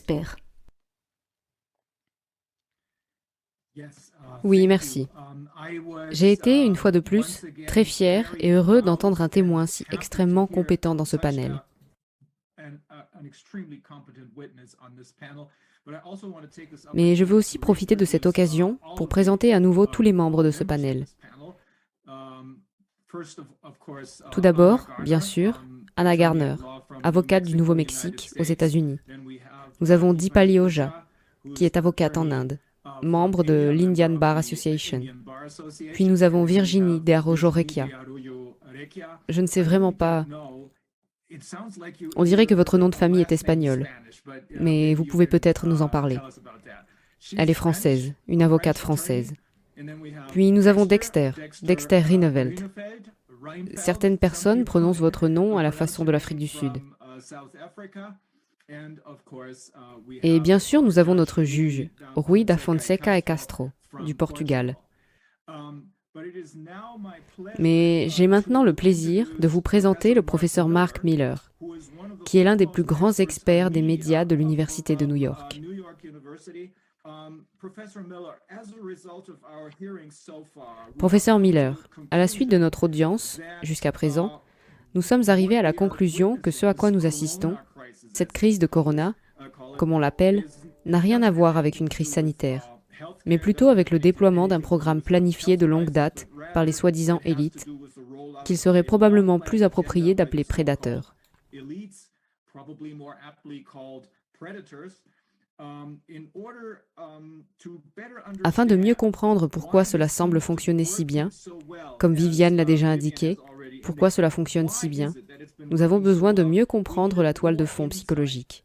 j'espère. Oui, merci. J'ai été, une fois de plus, très fier et heureux d'entendre un témoin si extrêmement compétent dans ce panel. Mais je veux aussi profiter de cette occasion pour présenter à nouveau tous les membres de ce panel. Tout d'abord, bien sûr, Anna Garner, avocate du Nouveau-Mexique aux États-Unis. Nous avons Deepali Ojha, qui est avocate en Inde, membre de l'Indian Bar Association. Puis nous avons Virginie de Arroyo-Recchia. Je ne sais vraiment pas. On dirait que votre nom de famille est espagnol, mais vous pouvez peut-être nous en parler. Elle est française, une avocate française. Puis nous avons Dexter Rineveld. Certaines personnes prononcent votre nom à la façon de l'Afrique du Sud. Et bien sûr, nous avons notre juge, Rui da Fonseca e Castro, du Portugal. Mais j'ai maintenant le plaisir de vous présenter le professeur Mark Miller, qui est l'un des plus grands experts des médias de l'Université de New York. Professeur Miller, à la suite de notre audience, jusqu'à présent, nous sommes arrivés à la conclusion que ce à quoi nous assistons, cette crise de corona, comme on l'appelle, n'a rien à voir avec une crise sanitaire, mais plutôt avec le déploiement d'un programme planifié de longue date par les soi-disant élites, qu'il serait probablement plus approprié d'appeler prédateurs. Afin de mieux comprendre pourquoi cela semble fonctionner si bien, comme Viviane l'a déjà indiqué, pourquoi cela fonctionne si bien, nous avons besoin de mieux comprendre la toile de fond psychologique.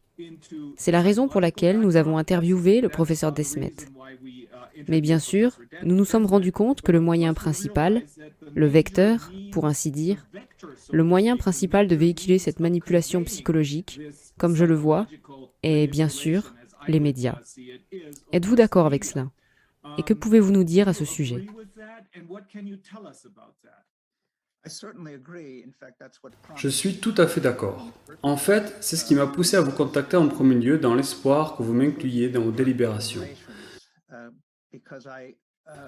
C'est la raison pour laquelle nous avons interviewé le professeur Desmet. Mais bien sûr, nous nous sommes rendus compte que le moyen principal, le vecteur, pour ainsi dire, le moyen principal de véhiculer cette manipulation psychologique, comme je le vois, est bien sûr les médias. Êtes-vous d'accord avec cela? Et que pouvez-vous nous dire à ce sujet? Je suis tout à fait d'accord. En fait, c'est ce qui m'a poussé à vous contacter en premier lieu dans l'espoir que vous m'incluiez dans vos délibérations.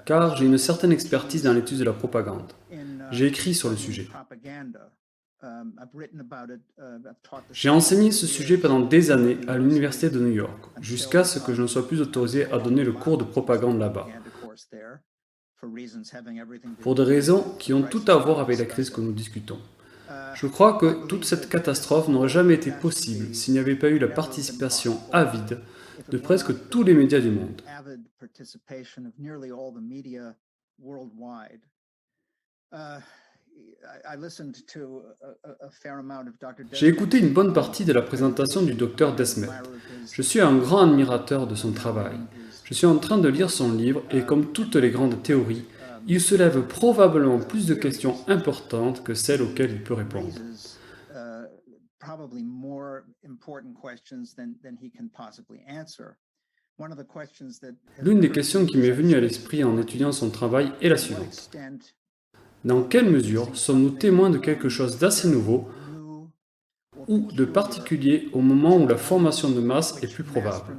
Car j'ai une certaine expertise dans l'étude de la propagande. J'ai écrit sur le sujet. J'ai enseigné ce sujet pendant des années à l'Université de New York, jusqu'à ce que je ne sois plus autorisé à donner le cours de propagande là-bas. Pour des raisons qui ont tout à voir avec la crise que nous discutons. Je crois que toute cette catastrophe n'aurait jamais été possible s'il n'y avait pas eu la participation avide de presque tous les médias du monde. J'ai écouté une bonne partie de la présentation du docteur Desmet. Je suis un grand admirateur de son travail. Je suis en train de lire son livre et comme toutes les grandes théories, il soulève probablement plus de questions importantes que celles auxquelles il peut répondre. L'une des questions qui m'est venue à l'esprit en étudiant son travail est la suivante. Dans quelle mesure sommes-nous témoins de quelque chose d'assez nouveau ou de particulier au moment où la formation de masse est plus probable?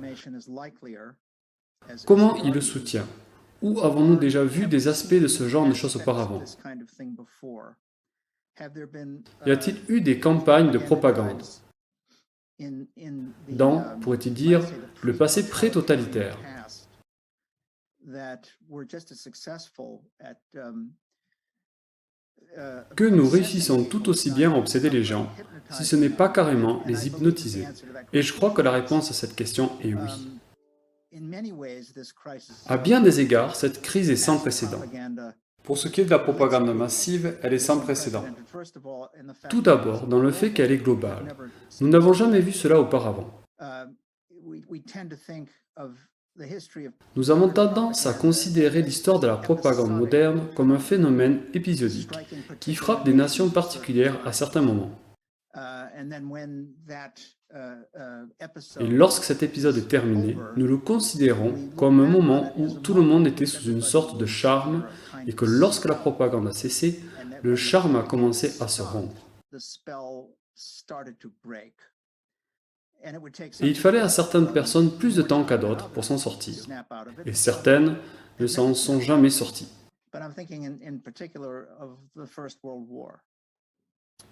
Comment il le soutient? Ou avons-nous déjà vu des aspects de ce genre de choses auparavant? Y a-t-il eu des campagnes de propagande dans, pourrait-il dire, le passé pré-totalitaire? Que nous réussissons tout aussi bien à obséder les gens, si ce n'est pas carrément les hypnotiser? Et je crois que la réponse à cette question est oui. À bien des égards, cette crise est sans précédent. Pour ce qui est de la propagande massive, elle est sans précédent. Tout d'abord, dans le fait qu'elle est globale. Nous n'avons jamais vu cela auparavant. Nous avons tendance à considérer l'histoire de la propagande moderne comme un phénomène épisodique qui frappe des nations particulières à certains moments. Et lorsque cet épisode est terminé, nous le considérons comme un moment où tout le monde était sous une sorte de charme et que lorsque la propagande a cessé, le charme a commencé à se rompre. Et il fallait à certaines personnes plus de temps qu'à d'autres pour s'en sortir. Et certaines ne s'en sont jamais sorties.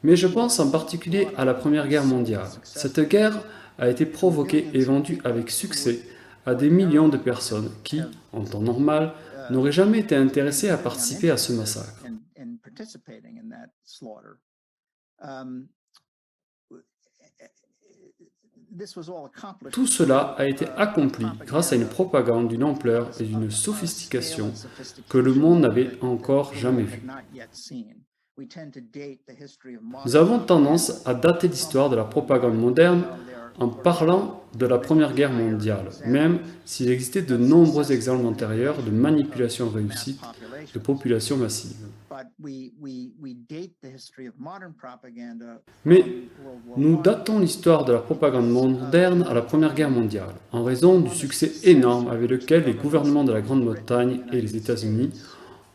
Mais je pense en particulier à la Première Guerre mondiale. Cette guerre a été provoquée et vendue avec succès à des millions de personnes qui, en temps normal, n'auraient jamais été intéressées à participer à ce massacre. Tout cela a été accompli grâce à une propagande d'une ampleur et d'une sophistication que le monde n'avait encore jamais vue. Nous avons tendance à dater l'histoire de la propagande moderne en parlant de la Première Guerre mondiale, même s'il existait de nombreux exemples antérieurs de manipulation réussie de populations massives. Mais nous datons l'histoire de la propagande moderne à la Première Guerre mondiale, en raison du succès énorme avec lequel les gouvernements de la Grande-Bretagne et les États-Unis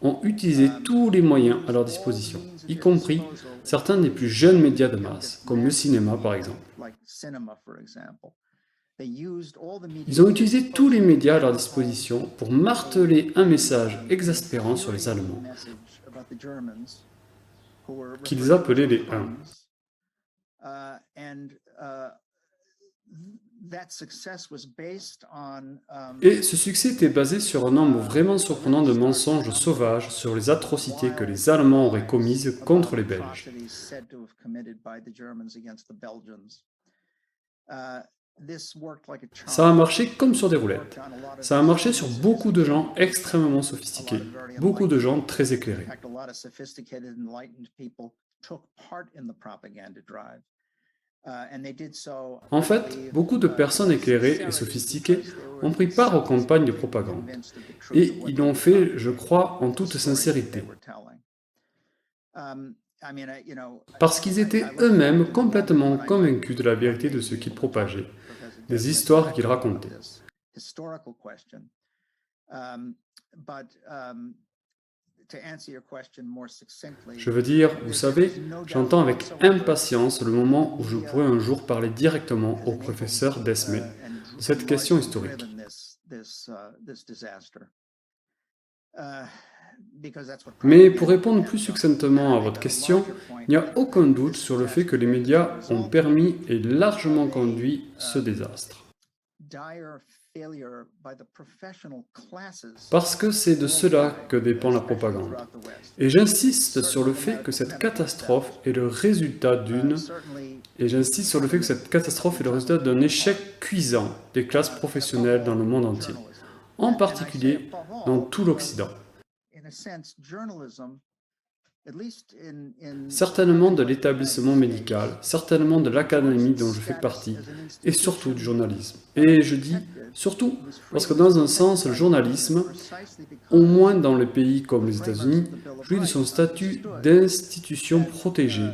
ont utilisé tous les moyens à leur disposition, y compris certains des plus jeunes médias de masse, comme le cinéma par exemple. Ils ont utilisé tous les médias à leur disposition pour marteler un message exaspérant sur les Allemands, qu'ils appelaient les Huns. Et ce succès était basé sur un nombre vraiment surprenant de mensonges sauvages sur les atrocités que les Allemands auraient commises contre les Belges. Ça a marché comme sur des roulettes. Ça a marché sur beaucoup de gens extrêmement sophistiqués, beaucoup de gens très éclairés. En fait, beaucoup de personnes éclairées et sophistiquées ont pris part aux campagnes de propagande. Et ils l'ont fait, je crois, en toute sincérité. Parce qu'ils étaient eux-mêmes complètement convaincus de la vérité de ce qu'ils propageaient, des histoires qu'ils racontaient. Je veux dire, vous savez, j'entends avec impatience le moment où je pourrai un jour parler directement au professeur Desmet de cette question historique. Mais pour répondre plus succinctement à votre question, il n'y a aucun doute sur le fait que les médias ont permis et largement conduit ce désastre. Parce que c'est de cela que dépend la propagande. Et j'insiste sur le fait que cette catastrophe est le résultat d'un échec cuisant des classes professionnelles dans le monde entier, en particulier dans tout l'Occident. Certainement de l'établissement médical, certainement de l'académie dont je fais partie, et surtout du journalisme. Et je dis surtout parce que dans un sens, le journalisme, au moins dans les pays comme les États-Unis, jouit de son statut d'institution protégée,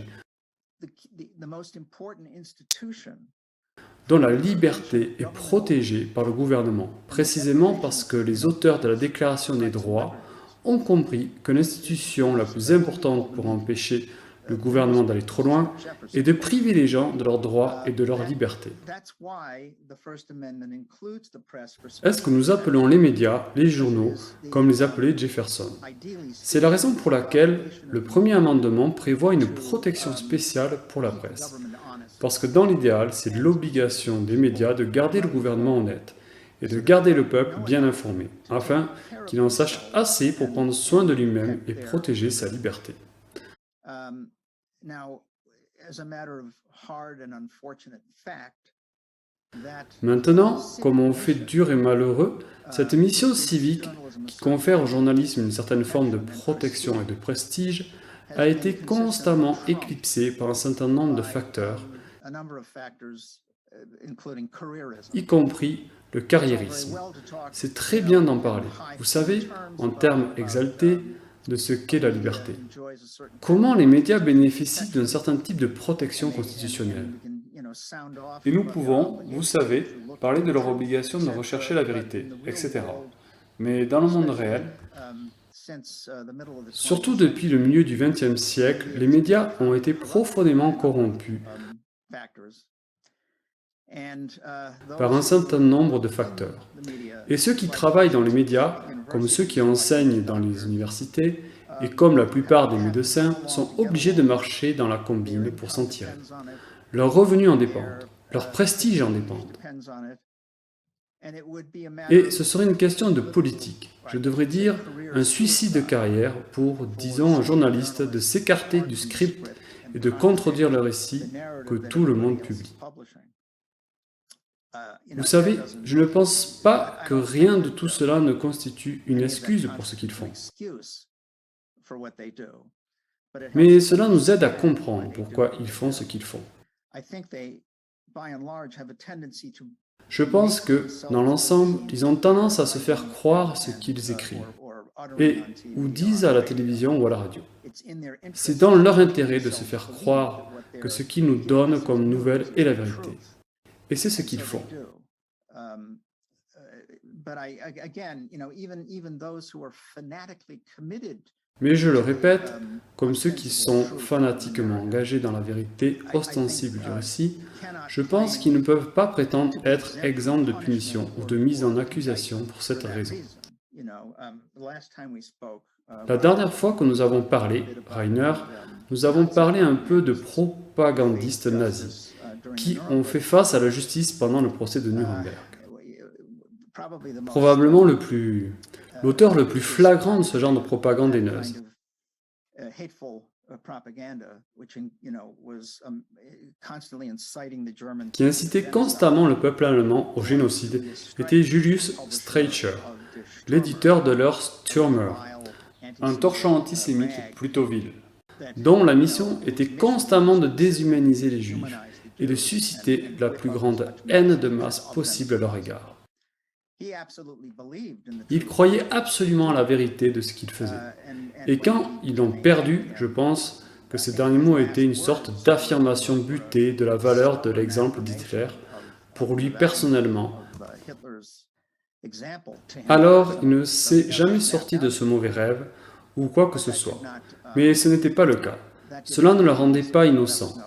dont la liberté est protégée par le gouvernement, précisément parce que les auteurs de la Déclaration des droits ont compris que l'institution la plus importante pour empêcher le gouvernement d'aller trop loin est de priver les gens de leurs droits et de leur liberté. Est-ce que nous appelons les médias, les journaux, comme les appelait Jefferson? C'est la raison pour laquelle le premier amendement prévoit une protection spéciale pour la presse. Parce que dans l'idéal, c'est l'obligation des médias de garder le gouvernement honnête et de garder le peuple bien informé, afin qu'il en sache assez pour prendre soin de lui-même et protéger sa liberté. Maintenant, comme on fait dur et malheureux, cette mission civique qui confère au journalisme une certaine forme de protection et de prestige a été constamment éclipsée par un certain nombre de facteurs, y compris le carriérisme. C'est très bien d'en parler, vous savez, en termes exaltés de ce qu'est la liberté. Comment les médias bénéficient d'un certain type de protection constitutionnelle. Et nous pouvons, vous savez, parler de leur obligation de rechercher la vérité, etc. Mais dans le monde réel, surtout depuis le milieu du XXe siècle, les médias ont été profondément corrompus. par un certain nombre de facteurs. Et ceux qui travaillent dans les médias, comme ceux qui enseignent dans les universités, et comme la plupart des médecins, sont obligés de marcher dans la combine pour s'en tirer. Leurs revenus en dépendent, leur prestige en dépend. Et ce serait une question de politique, je devrais dire un suicide de carrière pour, disons, un journaliste de s'écarter du script et de contredire le récit que tout le monde publie. Vous savez, je ne pense pas que rien de tout cela ne constitue une excuse pour ce qu'ils font. Mais cela nous aide à comprendre pourquoi ils font ce qu'ils font. Je pense que, dans l'ensemble, ils ont tendance à se faire croire ce qu'ils écrivent, et ou disent à la télévision ou à la radio. C'est dans leur intérêt de se faire croire que ce qu'ils nous donnent comme nouvelle est la vérité. Et c'est ce qu'ils font. Mais je le répète, comme ceux qui sont fanatiquement engagés dans la vérité ostensible du récit, je pense qu'ils ne peuvent pas prétendre être exempts de punition ou de mise en accusation pour cette raison. La dernière fois que nous avons parlé, Rainer, nous avons parlé un peu de propagandistes nazis qui ont fait face à la justice pendant le procès de Nuremberg. Probablement l'auteur le plus flagrant de ce genre de propagande haineuse. Qui incitait constamment le peuple allemand au génocide était Julius Streicher, l'éditeur de leur Stürmer, un torchon antisémite plutôt vil, dont la mission était constamment de déshumaniser les Juifs et de susciter la plus grande haine de masse possible à leur égard. Ils croyaient absolument à la vérité de ce qu'ils faisaient. Et quand ils l'ont perdu, je pense que ces derniers mots étaient une sorte d'affirmation butée de la valeur de l'exemple d'Hitler pour lui personnellement. Alors, il ne s'est jamais sorti de ce mauvais rêve, ou quoi que ce soit. Mais ce n'était pas le cas. Cela ne le rendait pas innocent.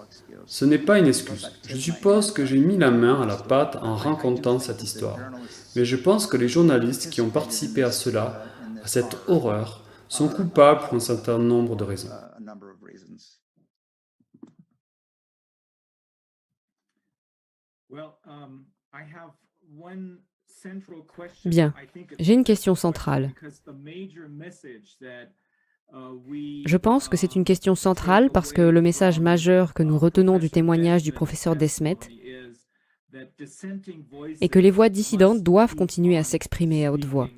Ce n'est pas une excuse. Je suppose que j'ai mis la main à la pâte en racontant cette histoire. Mais je pense que les journalistes qui ont participé à cela, à cette horreur, sont coupables pour un certain nombre de raisons. Bien, j'ai une question centrale. Je pense que c'est une question centrale parce que le message majeur que nous retenons du témoignage du professeur Desmet est que les voix dissidentes doivent continuer à s'exprimer à haute voix.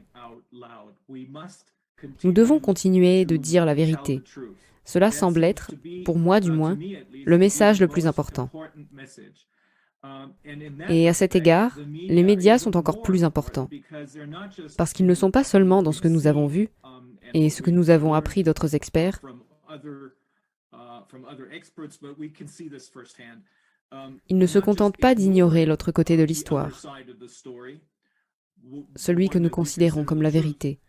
Nous devons continuer de dire la vérité. Cela semble être, pour moi du moins, le message le plus important. Et à cet égard, les médias sont encore plus importants, parce qu'ils ne sont pas seulement dans ce que nous avons vu et ce que nous avons appris d'autres experts. Ils ne se contentent pas d'ignorer l'autre côté de l'histoire, celui que nous considérons comme la vérité,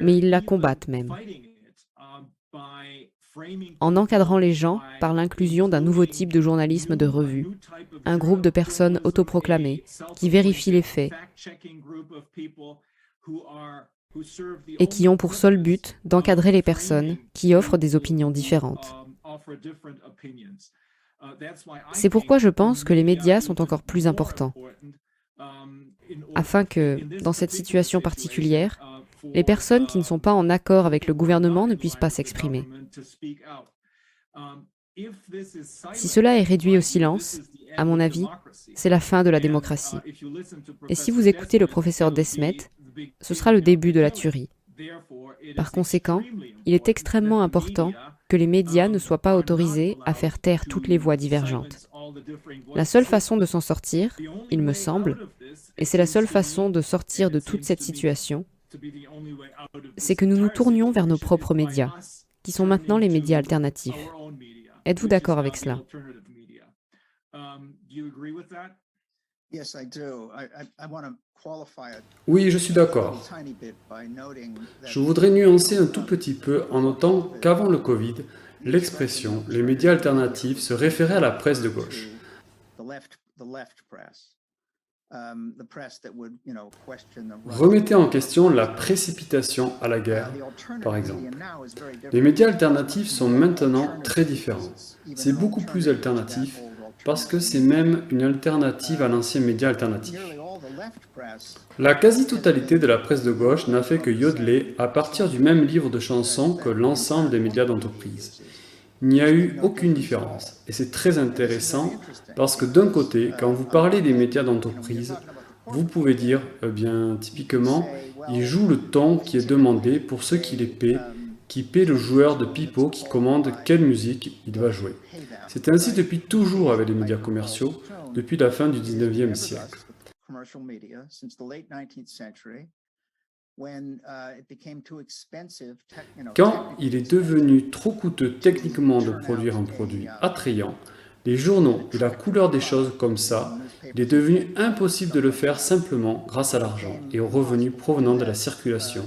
mais ils la combattent même, en encadrant les gens par l'inclusion d'un nouveau type de journalisme de revue, un groupe de personnes autoproclamées qui vérifient les faits et qui ont pour seul but d'encadrer les personnes qui offrent des opinions différentes. C'est pourquoi je pense que les médias sont encore plus importants, afin que, dans cette situation particulière, les personnes qui ne sont pas en accord avec le gouvernement ne puissent pas s'exprimer. Si cela est réduit au silence, à mon avis, c'est la fin de la démocratie. Et si vous écoutez le professeur Desmet, ce sera le début de la tuerie. Par conséquent, il est extrêmement important que les médias ne soient pas autorisés à faire taire toutes les voix divergentes. La seule façon de s'en sortir, il me semble, et c'est la seule façon de sortir de toute cette situation, c'est que nous nous tournions vers nos propres médias, qui sont maintenant les médias alternatifs. Êtes-vous d'accord avec cela? Oui, je suis d'accord. Je voudrais nuancer un tout petit peu en notant qu'avant le Covid, l'expression « les médias alternatifs » se référait à la presse de gauche. Remettez en question la précipitation à la guerre, par exemple. Les médias alternatifs sont maintenant très différents. C'est beaucoup plus alternatif parce que c'est même une alternative à l'ancien média alternatif. La quasi-totalité de la presse de gauche n'a fait que yodeler à partir du même livre de chansons que l'ensemble des médias d'entreprise. Il n'y a eu aucune différence. Et c'est très intéressant parce que d'un côté, quand vous parlez des médias d'entreprise, vous pouvez dire, eh bien, typiquement, ils jouent le ton qui est demandé pour ceux qui les paient, qui paient le joueur de pipeau qui commande quelle musique il va jouer. C'est ainsi depuis toujours avec les médias commerciaux, depuis la fin du 19e siècle. Quand il est devenu trop coûteux techniquement de produire un produit attrayant, les journaux et la couleur des choses comme ça, il est devenu impossible de le faire simplement grâce à l'argent et aux revenus provenant de la circulation.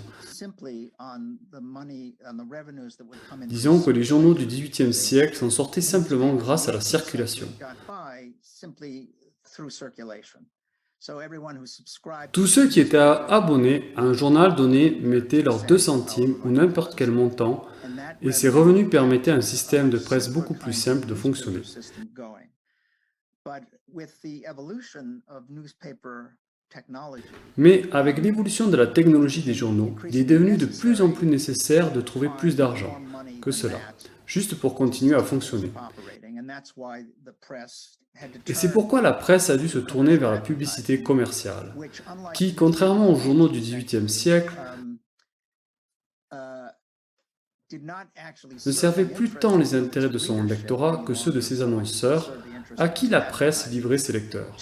Disons que les journaux du XVIIIe siècle s'en sortaient simplement grâce à la circulation. Tous ceux qui étaient abonnés à un journal donné mettaient leurs 2 centimes ou n'importe quel montant, et ces revenus permettaient à un système de presse beaucoup plus simple de fonctionner. Mais avec l'évolution de la technologie des journaux, il est devenu de plus en plus nécessaire de trouver plus d'argent que cela, juste pour continuer à fonctionner. Et c'est pourquoi la presse a dû se tourner vers la publicité commerciale, qui, contrairement aux journaux du XVIIIe siècle, ne servait plus tant les intérêts de son lectorat que ceux de ses annonceurs, à qui la presse livrait ses lecteurs.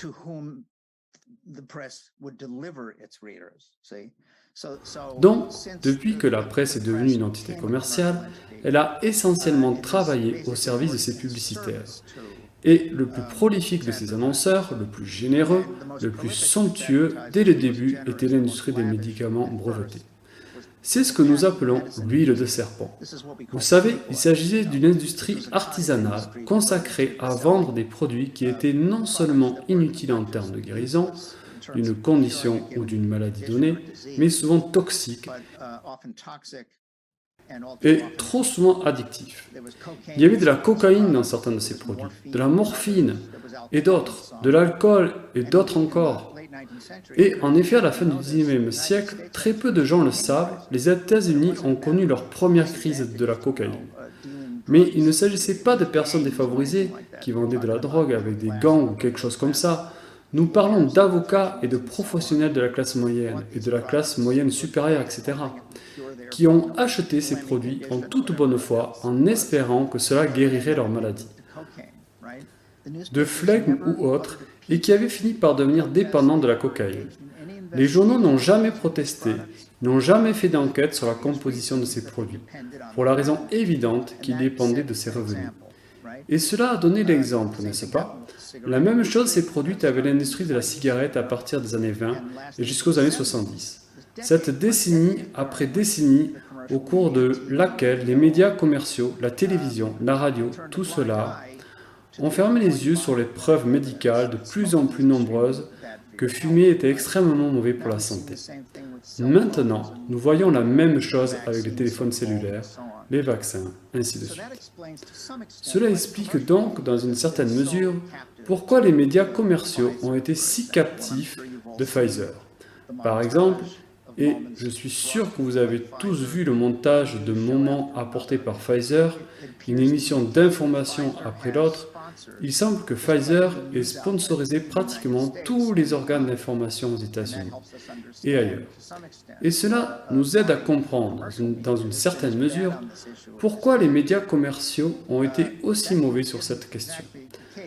Donc, depuis que la presse est devenue une entité commerciale, elle a essentiellement travaillé au service de ses publicitaires. Et le plus prolifique de ses annonceurs, le plus généreux, le plus somptueux, dès le début, était l'industrie des médicaments brevetés. C'est ce que nous appelons l'huile de serpent. Vous savez, il s'agissait d'une industrie artisanale consacrée à vendre des produits qui étaient non seulement inutiles en termes de guérison, d'une condition ou d'une maladie donnée, mais souvent toxiques et trop souvent addictifs. Il y avait de la cocaïne dans certains de ces produits, de la morphine et d'autres, de l'alcool et d'autres encore. Et en effet, à la fin du XIXe siècle, très peu de gens le savent, les États-Unis ont connu leur première crise de la cocaïne. Mais il ne s'agissait pas de personnes défavorisées qui vendaient de la drogue avec des gangs ou quelque chose comme ça. Nous parlons d'avocats et de professionnels de la classe moyenne et de la classe moyenne supérieure, etc., qui ont acheté ces produits en toute bonne foi en espérant que cela guérirait leur maladie, de flegme ou autre, et qui avaient fini par devenir dépendants de la cocaïne. Les journaux n'ont jamais protesté, n'ont jamais fait d'enquête sur la composition de ces produits, pour la raison évidente qu'ils dépendaient de ces revenus. Et cela a donné l'exemple, n'est-ce pas? La même chose s'est produite avec l'industrie de la cigarette à partir des années 20 et jusqu'aux années 70. Cette décennie après décennie, au cours de laquelle les médias commerciaux, la télévision, la radio, tout cela, ont fermé les yeux sur les preuves médicales de plus en plus nombreuses que fumer était extrêmement mauvais pour la santé. Maintenant, nous voyons la même chose avec les téléphones cellulaires, les vaccins, ainsi de suite. Cela explique donc, dans une certaine mesure, pourquoi les médias commerciaux ont été si captifs de Pfizer. Par exemple, et je suis sûr que vous avez tous vu le montage de moments apportés par Pfizer, une émission d'information après l'autre, il semble que Pfizer ait sponsorisé pratiquement tous les organes d'information aux États-Unis et ailleurs. Et cela nous aide à comprendre, dans une certaine mesure, pourquoi les médias commerciaux ont été aussi mauvais sur cette question.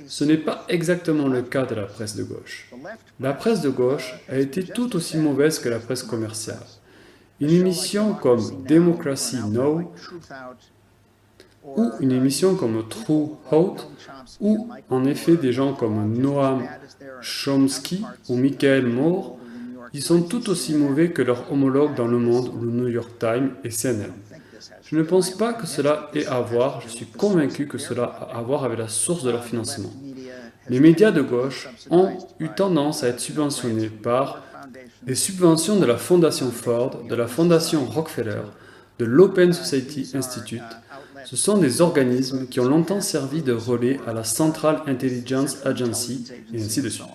Ce n'est pas exactement le cas de la presse de gauche. La presse de gauche a été tout aussi mauvaise que la presse commerciale. Une émission comme Democracy Now! Ou une émission comme True Out, où en effet des gens comme Noam Chomsky ou Michael Moore, ils sont tout aussi mauvais que leurs homologues dans le monde, le New York Times et CNN. Je ne pense pas que cela ait à voir, je suis convaincu que cela a à voir avec la source de leur financement. Les médias de gauche ont eu tendance à être subventionnés par les subventions de la Fondation Ford, de la Fondation Rockefeller, de l'Open Society Institute. Ce sont des organismes qui ont longtemps servi de relais à la Central Intelligence Agency, et ainsi de suite.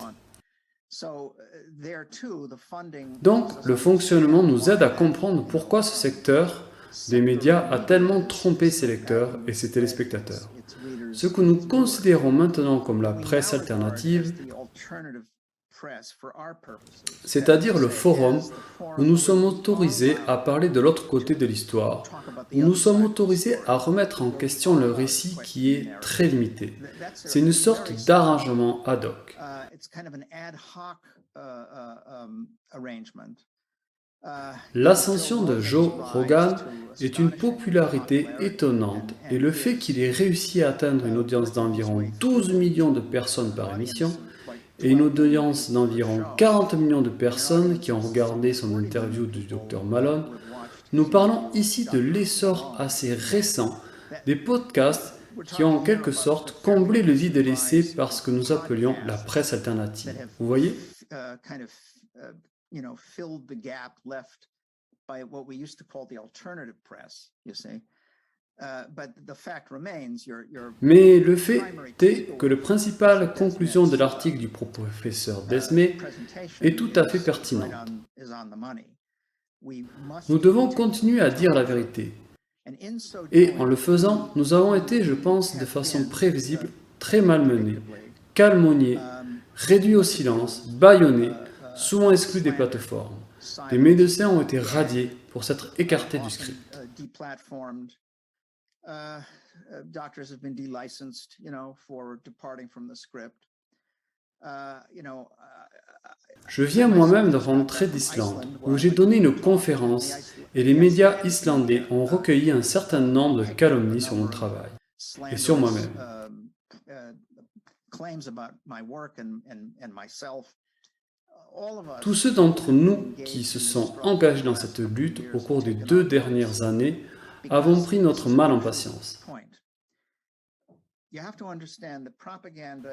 Donc, le fonctionnement nous aide à comprendre pourquoi ce secteur des médias a tellement trompé ses lecteurs et ses téléspectateurs. Ce que nous considérons maintenant comme la presse alternative, c'est-à-dire le forum où nous sommes autorisés à parler de l'autre côté de l'histoire, où nous sommes autorisés à remettre en question le récit qui est très limité. C'est une sorte d'arrangement ad hoc. L'ascension de Joe Rogan est une popularité étonnante et le fait qu'il ait réussi à atteindre une audience d'environ 12 millions de personnes par émission et une audience d'environ 40 millions de personnes qui ont regardé son interview du Dr Malone, nous parlons ici de l'essor assez récent des podcasts qui ont en quelque sorte comblé le vide laissé par ce que nous appelions la presse alternative. Vous voyez ? Mais le fait est que la principale conclusion de l'article du professeur Desmet est tout à fait pertinente. Nous devons continuer à dire la vérité. Et en le faisant, nous avons été, je pense, de façon prévisible, très malmenés, calomniés, réduits au silence, bâillonnés, souvent exclus des plateformes. Des médecins ont été radiés pour s'être écartés du script. Je viens moi-même de rentrer d'Islande, où j'ai donné une conférence et les médias islandais ont recueilli un certain nombre de calomnies sur mon travail et sur moi-même. Tous ceux d'entre nous qui se sont engagés dans cette lutte au cours des 2 dernières années avons pris notre mal en patience.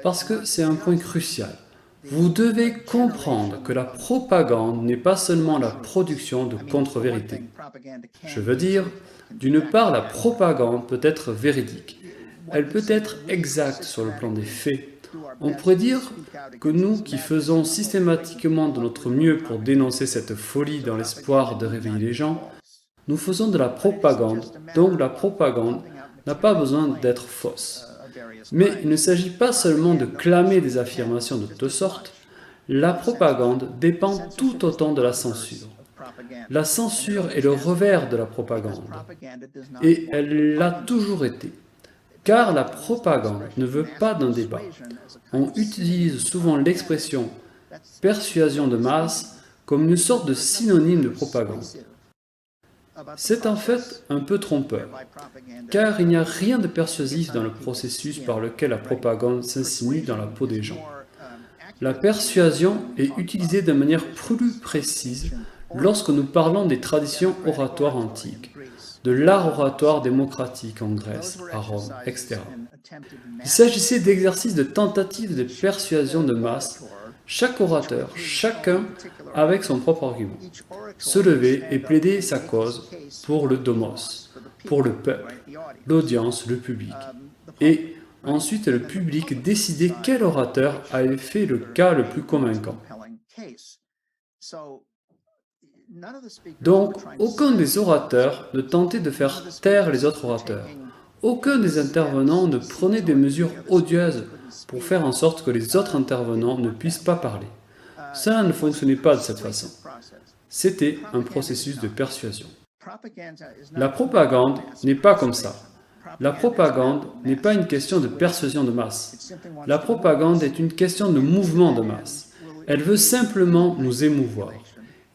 Parce que c'est un point crucial. Vous devez comprendre que la propagande n'est pas seulement la production de contre-vérités. Je veux dire, d'une part, la propagande peut être véridique. Elle peut être exacte sur le plan des faits. On pourrait dire que nous qui faisons systématiquement de notre mieux pour dénoncer cette folie dans l'espoir de réveiller les gens, nous faisons de la propagande, donc la propagande n'a pas besoin d'être fausse. Mais il ne s'agit pas seulement de clamer des affirmations de toutes sortes, la propagande dépend tout autant de la censure. La censure est le revers de la propagande, et elle l'a toujours été. Car la propagande ne veut pas d'un débat. On utilise souvent l'expression « persuasion de masse » comme une sorte de synonyme de propagande. C'est en fait un peu trompeur, car il n'y a rien de persuasif dans le processus par lequel la propagande s'insinue dans la peau des gens. La persuasion est utilisée de manière plus précise lorsque nous parlons des traditions oratoires antiques, de l'art oratoire démocratique en Grèce, à Rome, etc. Il s'agissait d'exercices de tentatives de persuasion de masse, chaque orateur, chacun avec son propre argument, se lever et plaider sa cause pour le domos, pour le peuple, l'audience, le public. Et ensuite le public décidait quel orateur avait fait le cas le plus convaincant. Donc, aucun des orateurs ne tentait de faire taire les autres orateurs. Aucun des intervenants ne prenait des mesures odieuses pour faire en sorte que les autres intervenants ne puissent pas parler. Cela ne fonctionnait pas de cette façon. C'était un processus de persuasion. La propagande n'est pas comme ça. La propagande n'est pas une question de persuasion de masse. La propagande est une question de mouvement de masse. Elle veut simplement nous émouvoir.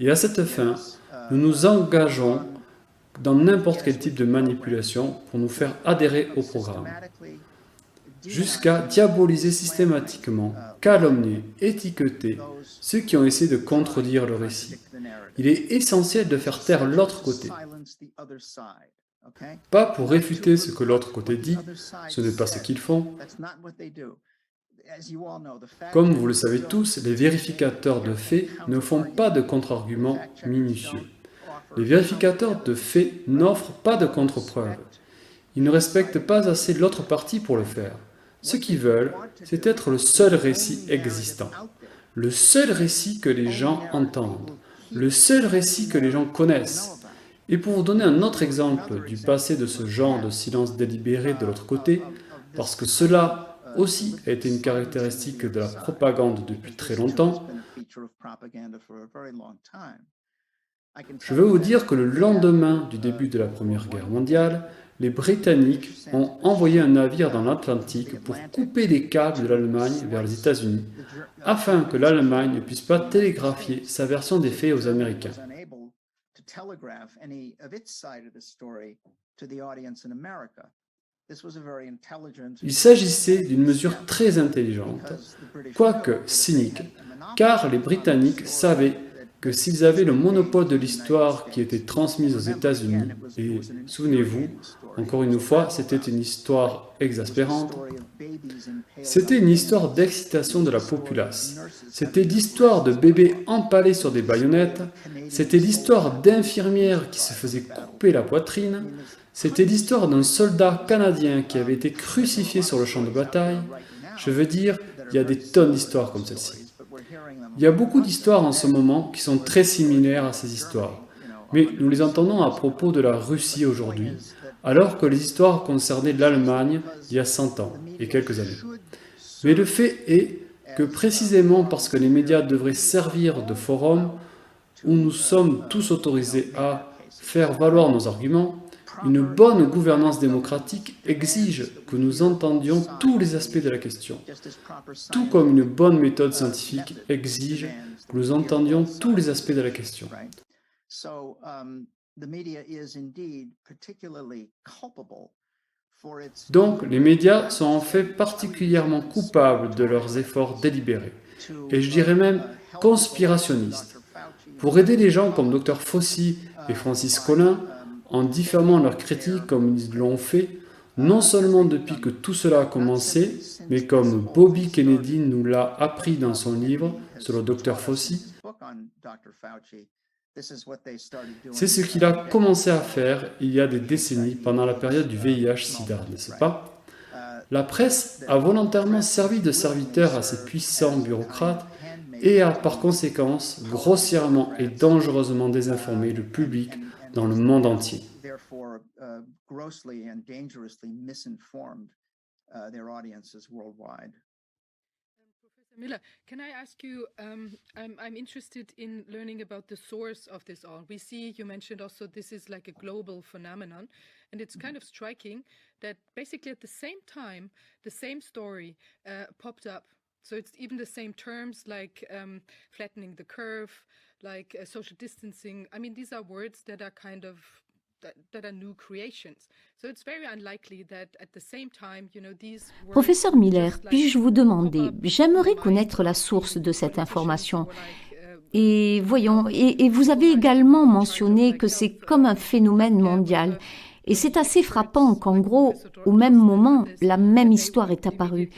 Et à cette fin, nous nous engageons dans n'importe quel type de manipulation pour nous faire adhérer au programme, jusqu'à diaboliser systématiquement, calomnier, étiqueter ceux qui ont essayé de contredire le récit. Il est essentiel de faire taire l'autre côté. Pas pour réfuter ce que l'autre côté dit, ce n'est pas ce qu'ils font, Comme vous le savez tous, les vérificateurs de faits ne font pas de contre-arguments minutieux. Les vérificateurs de faits n'offrent pas de contre-preuves. Ils ne respectent pas assez l'autre partie pour le faire. Ce qu'ils veulent, c'est être le seul récit existant. Le seul récit que les gens entendent. Le seul récit que les gens connaissent. Et pour vous donner un autre exemple du passé de ce genre de silence délibéré de l'autre côté, parce que cela aussi a été une caractéristique de la propagande depuis très longtemps, je veux vous dire que le lendemain du début de la Première Guerre mondiale, les Britanniques ont envoyé un navire dans l'Atlantique pour couper les câbles de l'Allemagne vers les États-Unis, afin que l'Allemagne ne puisse pas télégraphier sa version des faits aux Américains. Il s'agissait d'une mesure très intelligente, quoique cynique, car les Britanniques savaient que s'ils avaient le monopole de l'histoire qui était transmise aux États-Unis, et souvenez-vous, encore une fois, c'était une histoire exaspérante, c'était une histoire d'excitation de la populace, c'était l'histoire de bébés empalés sur des baïonnettes, c'était l'histoire d'infirmières qui se faisaient couper la poitrine, c'était l'histoire d'un soldat canadien qui avait été crucifié sur le champ de bataille. Je veux dire, il y a des tonnes d'histoires comme celle-ci. Il y a beaucoup d'histoires en ce moment qui sont très similaires à ces histoires, mais nous les entendons à propos de la Russie aujourd'hui, alors que les histoires concernaient l'Allemagne il y a 100 ans et quelques années. Mais le fait est que précisément parce que les médias devraient servir de forum où nous sommes tous autorisés à faire valoir nos arguments, une bonne gouvernance démocratique exige que nous entendions tous les aspects de la question, tout comme une bonne méthode scientifique exige que nous entendions tous les aspects de la question. Donc, les médias sont en fait particulièrement coupables de leurs efforts délibérés, et je dirais même conspirationnistes, pour aider les gens comme Dr Fauci et Francis Collin, en diffamant leurs critiques comme ils l'ont fait, non seulement depuis que tout cela a commencé, mais comme Bobby Kennedy nous l'a appris dans son livre sur le Dr Fauci. C'est ce qu'il a commencé à faire il y a des décennies pendant la période du VIH-Sida, n'est-ce pas? La presse a volontairement servi de serviteur à ces puissants bureaucrates et a par conséquence grossièrement et dangereusement désinformé le public dans le monde entier. Miller, can I ask you, I'm interested in learning about the source of this all. We see, you mentioned also, this is like a global phenomenon, and it's kind of striking that basically at the same time, the same story popped up. So it's even the same terms like flattening the curve, like social distancing. I mean, these are words that are kind of that are new creations. So it's very unlikely that at the same time, you know, these words. Professeur Miller, puis-je vous demander, j'aimerais connaître la source de cette information. Et voyons, et vous avez également mentionné que c'est comme un phénomène mondial. Et c'est assez frappant qu'en gros, au même moment, la même histoire est apparue.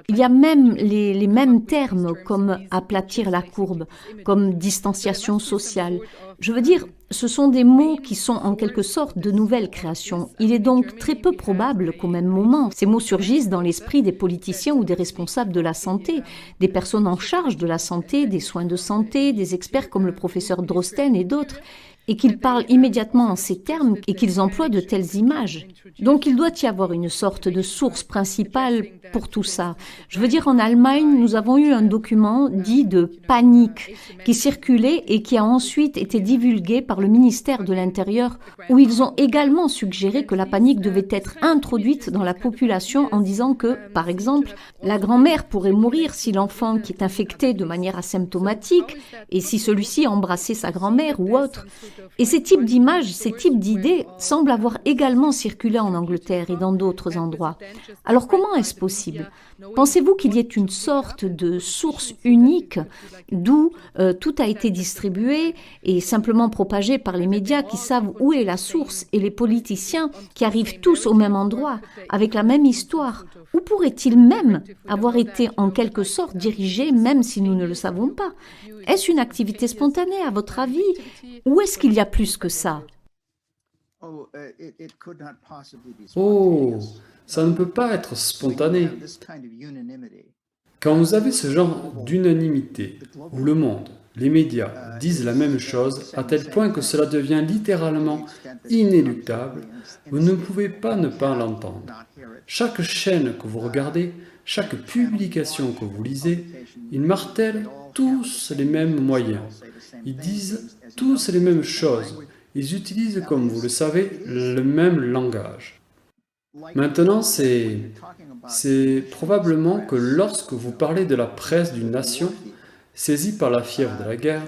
Il y a même les mêmes termes comme aplatir la courbe, comme distanciation sociale. Je veux dire, ce sont des mots qui sont en quelque sorte de nouvelles créations. Il est donc très peu probable qu'au même moment, ces mots surgissent dans l'esprit des politiciens ou des responsables de la santé, des personnes en charge de la santé, des soins de santé, des experts comme le professeur Drosten et d'autres, et qu'ils parlent immédiatement en ces termes et qu'ils emploient de telles images. Donc il doit y avoir une sorte de source principale pour tout ça. Je veux dire, en Allemagne, nous avons eu un document dit de panique qui circulait et qui a ensuite été divulgué par le ministère de l'Intérieur, où ils ont également suggéré que la panique devait être introduite dans la population en disant que, par exemple, la grand-mère pourrait mourir si l'enfant qui est infecté de manière asymptomatique et si celui-ci embrassait sa grand-mère ou autre. Et ces types d'images, ces types d'idées semblent avoir également circulé en Angleterre et dans d'autres endroits. Alors comment est-ce possible ? Pensez-vous qu'il y ait une sorte de source unique d'où tout a été distribué et simplement propagé partagé par les médias qui savent où est la source et les politiciens qui arrivent tous au même endroit, avec la même histoire? Ou pourrait-il même avoir été en quelque sorte dirigé, même si nous ne le savons pas? Est-ce une activité spontanée à votre avis? Ou est-ce qu'il y a plus que ça? Oh, ça ne peut pas être spontané. Quand vous avez ce genre d'unanimité, où le monde, les médias disent la même chose à tel point que cela devient littéralement inéluctable, vous ne pouvez pas ne pas l'entendre. Chaque chaîne que vous regardez, chaque publication que vous lisez, ils martèlent tous les mêmes moyens. Ils disent tous les mêmes choses. Ils utilisent, comme vous le savez, le même langage. Maintenant, c'est probablement que lorsque vous parlez de la presse d'une nation, saisie par la fièvre de la guerre,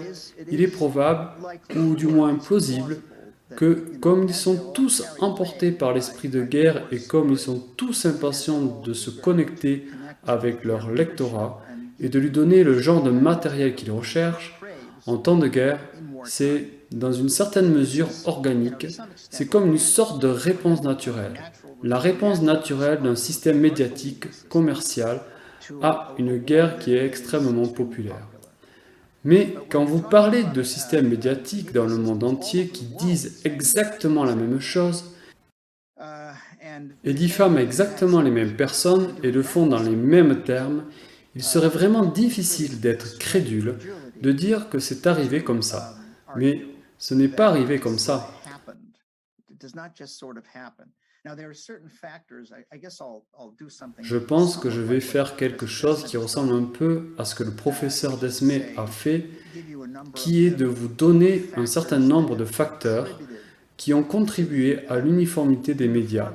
il est probable, ou du moins plausible, que comme ils sont tous emportés par l'esprit de guerre et comme ils sont tous impatients de se connecter avec leur lectorat et de lui donner le genre de matériel qu'ils recherchent, en temps de guerre, c'est dans une certaine mesure organique, c'est comme une sorte de réponse naturelle. La réponse naturelle d'un système médiatique commercial à une guerre qui est extrêmement populaire. Mais quand vous parlez de systèmes médiatiques dans le monde entier qui disent exactement la même chose et diffament exactement les mêmes personnes et le font dans les mêmes termes, il serait vraiment difficile d'être crédule, de dire que c'est arrivé comme ça. Mais ce n'est pas arrivé comme ça. Je pense que je vais faire quelque chose qui ressemble un peu à ce que le professeur Desmet a fait, qui est de vous donner un certain nombre de facteurs qui ont contribué à l'uniformité des médias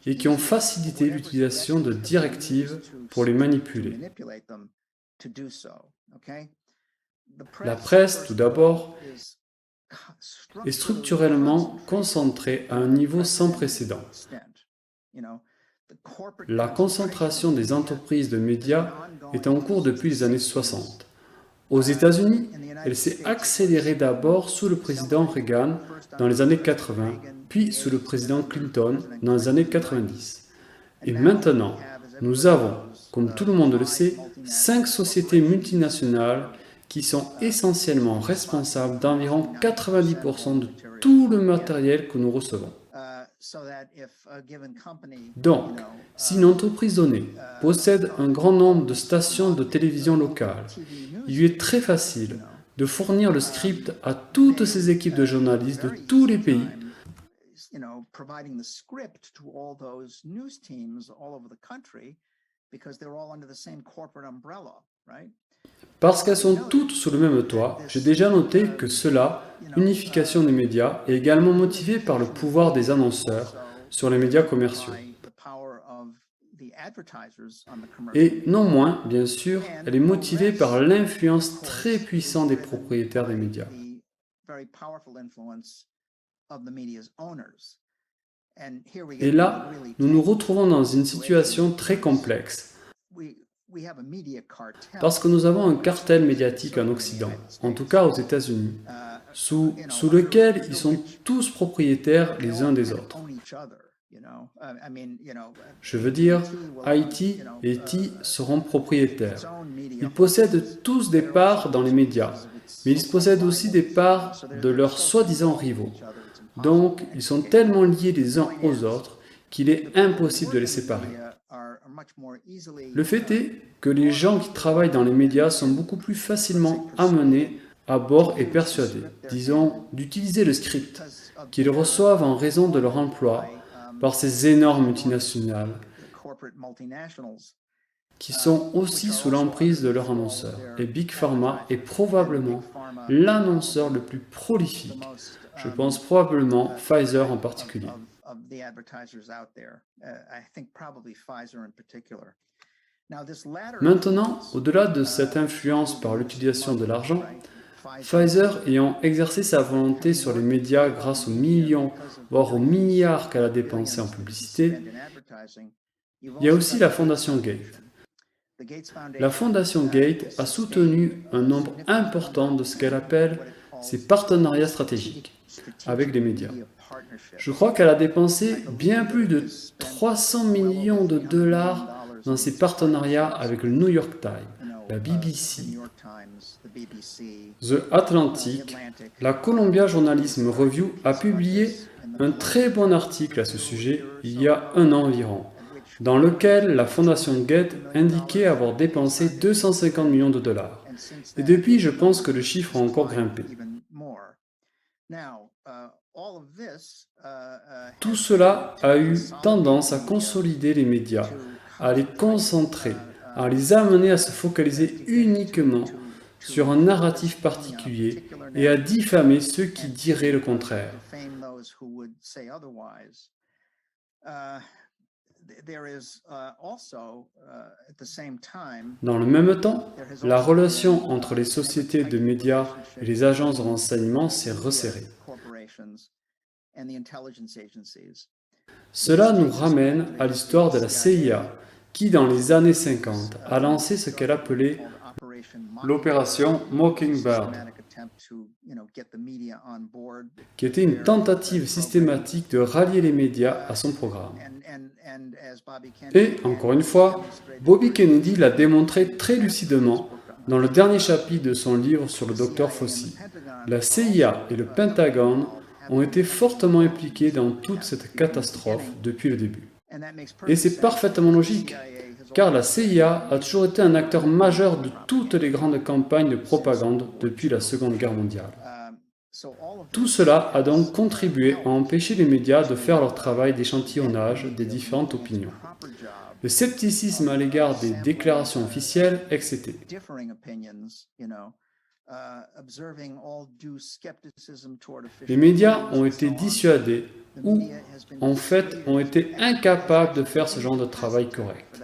et qui ont facilité l'utilisation de directives pour les manipuler. La presse, tout d'abord, est structurellement concentrée à un niveau sans précédent. La concentration des entreprises de médias est en cours depuis les années 60. Aux États-Unis, elle s'est accélérée d'abord sous le président Reagan dans les années 80, puis sous le président Clinton dans les années 90. Et maintenant, nous avons, comme tout le monde le sait, 5 sociétés multinationales qui sont essentiellement responsables d'environ 90% de tout le matériel que nous recevons. Donc, si une entreprise donnée possède un grand nombre de stations de télévision locales, il lui est très facile de fournir le script à toutes ces équipes de journalistes de tous les pays parce qu'elles sont toutes sous le même toit. J'ai déjà noté que cela, unification des médias, est également motivé par le pouvoir des annonceurs sur les médias commerciaux. Et non moins, bien sûr, elle est motivée par l'influence très puissante des propriétaires des médias. Et là, nous nous retrouvons dans une situation très complexe. Parce que nous avons un cartel médiatique en Occident, en tout cas aux États-Unis, sous lequel ils sont tous propriétaires les uns des autres. Je veux dire, Haïti et Haïti seront propriétaires. Ils possèdent tous des parts dans les médias, mais ils possèdent aussi des parts de leurs soi-disant rivaux. Donc, ils sont tellement liés les uns aux autres qu'il est impossible de les séparer. Le fait est que les gens qui travaillent dans les médias sont beaucoup plus facilement amenés à bord et persuadés, disons, d'utiliser le script qu'ils reçoivent en raison de leur emploi par ces énormes multinationales qui sont aussi sous l'emprise de leurs annonceurs. Et Big Pharma est probablement l'annonceur le plus prolifique. Je pense probablement Pfizer en particulier. Maintenant, au-delà de cette influence par l'utilisation de l'argent, Pfizer ayant exercé sa volonté sur les médias grâce aux millions, voire aux milliards qu'elle a dépensés en publicité, il y a aussi la fondation Gates. La Fondation Gates a soutenu un nombre important de ce qu'elle appelle ses partenariats stratégiques avec les médias. Je crois qu'elle a dépensé bien plus de 300 millions de dollars dans ses partenariats avec le New York Times, la BBC, The Atlantic. La Columbia Journalism Review a publié un très bon article à ce sujet il y a un an environ, dans lequel la Fondation Gates indiquait avoir dépensé 250 millions de dollars. Et depuis, je pense que le chiffre a encore grimpé. Tout cela a eu tendance à consolider les médias, à les concentrer, à les amener à se focaliser uniquement sur un narratif particulier et à diffamer ceux qui diraient le contraire. Dans le même temps, la relation entre les sociétés de médias et les agences de renseignement s'est resserrée. Cela nous ramène à l'histoire de la CIA, qui dans les années 50 a lancé ce qu'elle appelait l'opération Mockingbird, qui était une tentative systématique de rallier les médias à son programme. Et, encore une fois, Bobby Kennedy l'a démontré très lucidement dans le dernier chapitre de son livre sur le Dr Fauci. La CIA et le Pentagone ont été fortement impliqués dans toute cette catastrophe depuis le début. Et c'est parfaitement logique, car la CIA a toujours été un acteur majeur de toutes les grandes campagnes de propagande depuis la Seconde Guerre mondiale. Tout cela a donc contribué à empêcher les médias de faire leur travail d'échantillonnage des différentes opinions. Le scepticisme à l'égard des déclarations officielles excédait. Les médias ont été dissuadés ou, en fait, ont été incapables de faire ce genre de travail correct.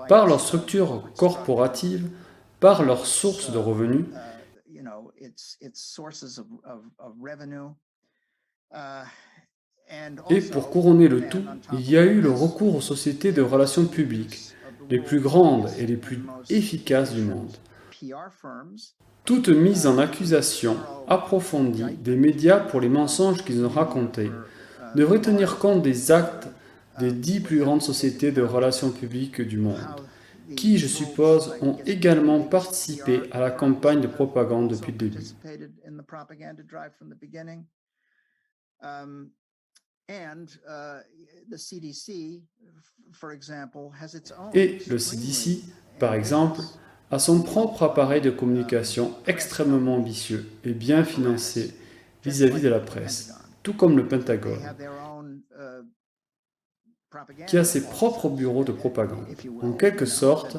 Par leur structure corporative, par leurs sources de revenus, et pour couronner le tout, il y a eu le recours aux sociétés de relations publiques, les plus grandes et les plus efficaces du monde. Toute mise en accusation approfondie des médias pour les mensonges qu'ils ont racontés devrait tenir compte des actes des 10 plus grandes sociétés de relations publiques du monde, qui, je suppose, ont également participé à la campagne de propagande depuis le début. Et le CDC, par exemple, a son propre appareil de communication extrêmement ambitieux et bien financé vis-à-vis de la presse, tout comme le Pentagone, qui a ses propres bureaux de propagande, en quelque sorte,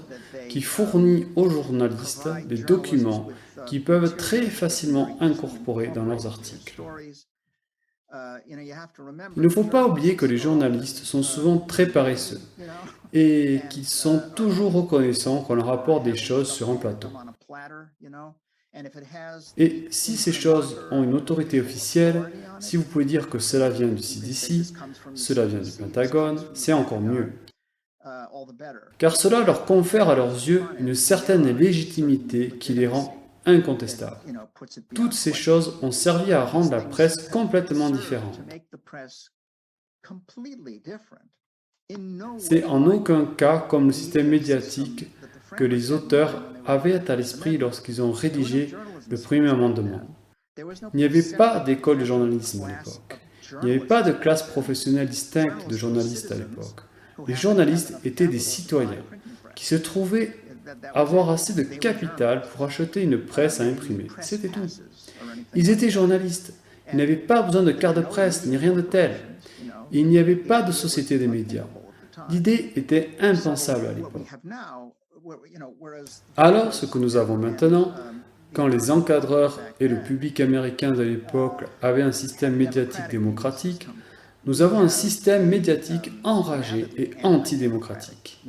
qui fournit aux journalistes des documents qu'ils peuvent très facilement incorporer dans leurs articles. Il ne faut pas oublier que les journalistes sont souvent très paresseux et qu'ils sont toujours reconnaissants qu'on leur apporte des choses sur un plateau. Et si ces choses ont une autorité officielle, si vous pouvez dire que cela vient du CDC, cela vient du Pentagone, c'est encore mieux. Car cela leur confère à leurs yeux une certaine légitimité qui les rend incontestables. Toutes ces choses ont servi à rendre la presse complètement différente. C'est en aucun cas comme le système médiatique que les auteurs avaient à l'esprit lorsqu'ils ont rédigé le premier amendement. Il n'y avait pas d'école de journalisme à l'époque. Il n'y avait pas de classe professionnelle distincte de journalistes à l'époque. Les journalistes étaient des citoyens qui se trouvaient avoir assez de capital pour acheter une presse à imprimer. C'était tout. Ils étaient journalistes. Ils n'avaient pas besoin de carte de presse ni rien de tel. Il n'y avait pas de société des médias. L'idée était impensable à l'époque. Alors, ce que nous avons maintenant, quand les encadreurs et le public américain de l'époque avaient un système médiatique démocratique, nous avons un système médiatique enragé et antidémocratique.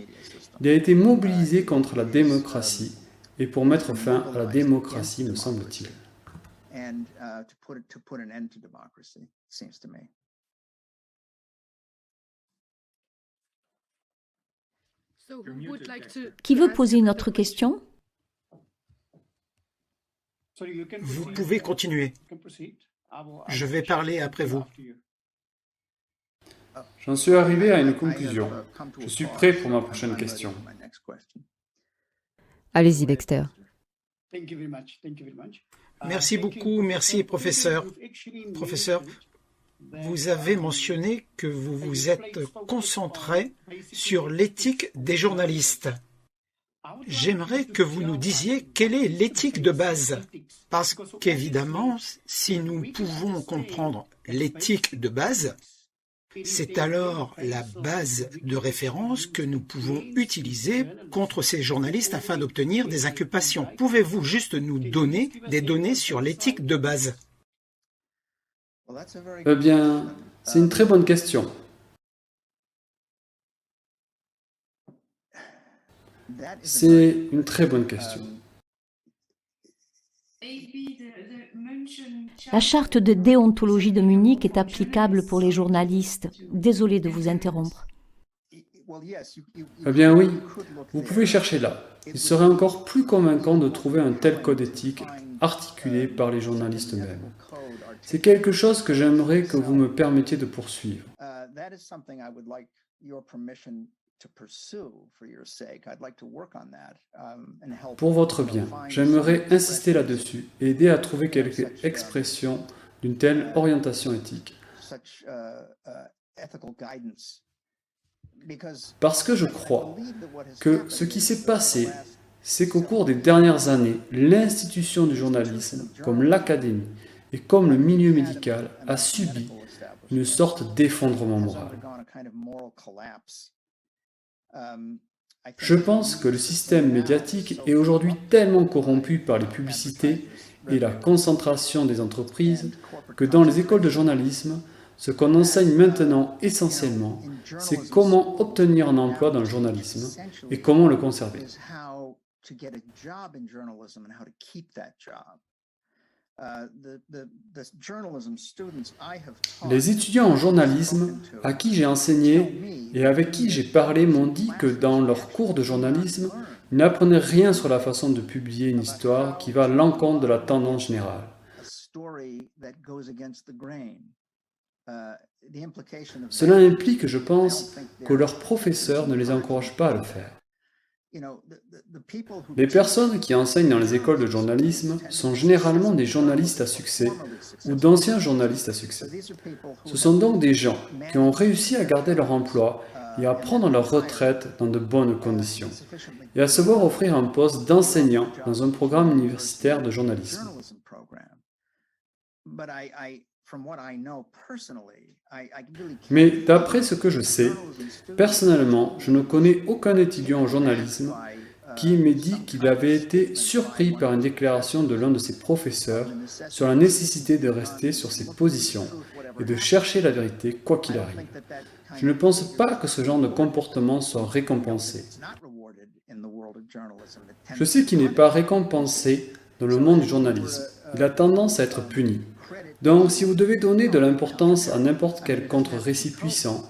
Il a été mobilisé contre la démocratie et pour mettre fin à la démocratie, me semble-t-il. Qui veut poser une autre question? Vous pouvez continuer. Je vais parler après vous. J'en suis arrivé à une conclusion. Je suis prêt pour ma prochaine question. Allez-y, Dexter. Merci beaucoup, merci professeur. Professeur, vous avez mentionné que vous vous êtes concentré sur l'éthique des journalistes. J'aimerais que vous nous disiez quelle est l'éthique de base. Parce qu'évidemment, si nous pouvons comprendre l'éthique de base, c'est alors la base de référence que nous pouvons utiliser contre ces journalistes afin d'obtenir des inculpations. Pouvez-vous juste nous donner des données sur l'éthique de base? Eh bien, c'est une très bonne question. C'est une très bonne question. La charte de déontologie de Munich est applicable pour les journalistes. Désolé de vous interrompre. Eh bien oui, vous pouvez chercher là. Il serait encore plus convaincant de trouver un tel code éthique articulé par les journalistes eux-mêmes. C'est quelque chose que j'aimerais que vous me permettiez de poursuivre. Pour votre bien, j'aimerais insister là-dessus et aider à trouver quelques expressions d'une telle orientation éthique. Parce que je crois que ce qui s'est passé, c'est qu'au cours des dernières années, l'institution du journalisme, comme l'académie et comme le milieu médical, a subi une sorte d'effondrement moral. Je pense que le système médiatique est aujourd'hui tellement corrompu par les publicités et la concentration des entreprises que dans les écoles de journalisme, ce qu'on enseigne maintenant essentiellement, c'est comment obtenir un emploi dans le journalisme et comment le conserver. Les étudiants en journalisme à qui j'ai enseigné et avec qui j'ai parlé m'ont dit que dans leurs cours de journalisme, ils n'apprenaient rien sur la façon de publier une histoire qui va à l'encontre de la tendance générale. Cela implique, je pense, que leurs professeurs ne les encouragent pas à le faire. Les personnes qui enseignent dans les écoles de journalisme sont généralement des journalistes à succès ou d'anciens journalistes à succès. Ce sont donc des gens qui ont réussi à garder leur emploi et à prendre leur retraite dans de bonnes conditions, et à se voir offrir un poste d'enseignant dans un programme universitaire de journalisme. Mais d'après ce que je sais, personnellement, je ne connais aucun étudiant en journalisme qui m'ait dit qu'il avait été surpris par une déclaration de l'un de ses professeurs sur la nécessité de rester sur ses positions et de chercher la vérité quoi qu'il arrive. Je ne pense pas que ce genre de comportement soit récompensé. Je sais qu'il n'est pas récompensé dans le monde du journalisme. Il a tendance à être puni. Donc, si vous devez donner de l'importance à n'importe quel contre-récit puissant,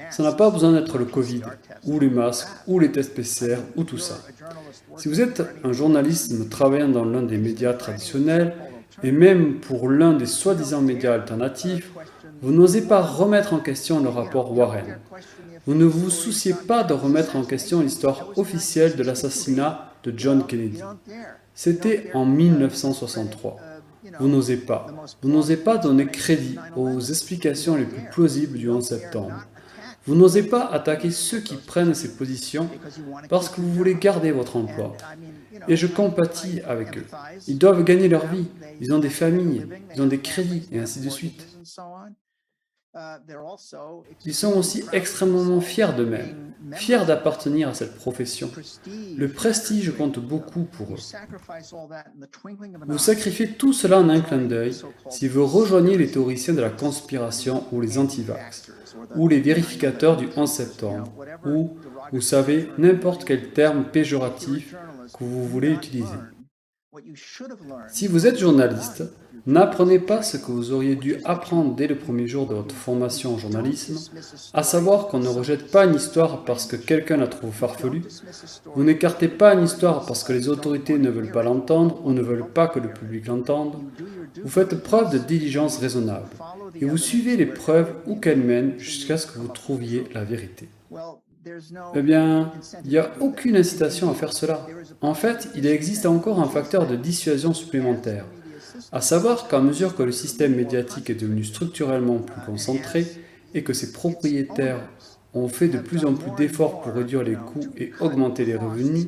ça n'a pas besoin d'être le Covid, ou les masques, ou les tests PCR, ou tout ça. Si vous êtes un journaliste travaillant dans l'un des médias traditionnels, et même pour l'un des soi-disant médias alternatifs, vous n'osez pas remettre en question le rapport Warren. Vous ne vous souciez pas de remettre en question l'histoire officielle de l'assassinat de John Kennedy. C'était en 1963. Vous n'osez pas. Vous n'osez pas donner crédit aux explications les plus plausibles du 11 septembre. Vous n'osez pas attaquer ceux qui prennent ces positions parce que vous voulez garder votre emploi. Et je compatis avec eux. Ils doivent gagner leur vie. Ils ont des familles, ils ont des crédits, et ainsi de suite. Ils sont aussi extrêmement fiers d'eux-mêmes, fiers d'appartenir à cette profession. Le prestige compte beaucoup pour eux. Vous sacrifiez tout cela en un clin d'œil si vous rejoignez les théoriciens de la conspiration ou les anti-vax, ou les vérificateurs du 11 septembre, ou, vous savez, n'importe quel terme péjoratif que vous voulez utiliser. Si vous êtes journaliste, n'apprenez pas ce que vous auriez dû apprendre dès le premier jour de votre formation en journalisme, à savoir qu'on ne rejette pas une histoire parce que quelqu'un la trouve farfelue, vous n'écartez pas une histoire parce que les autorités ne veulent pas l'entendre ou ne veulent pas que le public l'entende, vous faites preuve de diligence raisonnable, et vous suivez les preuves où qu'elles mènent jusqu'à ce que vous trouviez la vérité. Eh bien, il n'y a aucune incitation à faire cela. En fait, il existe encore un facteur de dissuasion supplémentaire, à savoir qu'à mesure que le système médiatique est devenu structurellement plus concentré et que ses propriétaires ont fait de plus en plus d'efforts pour réduire les coûts et augmenter les revenus,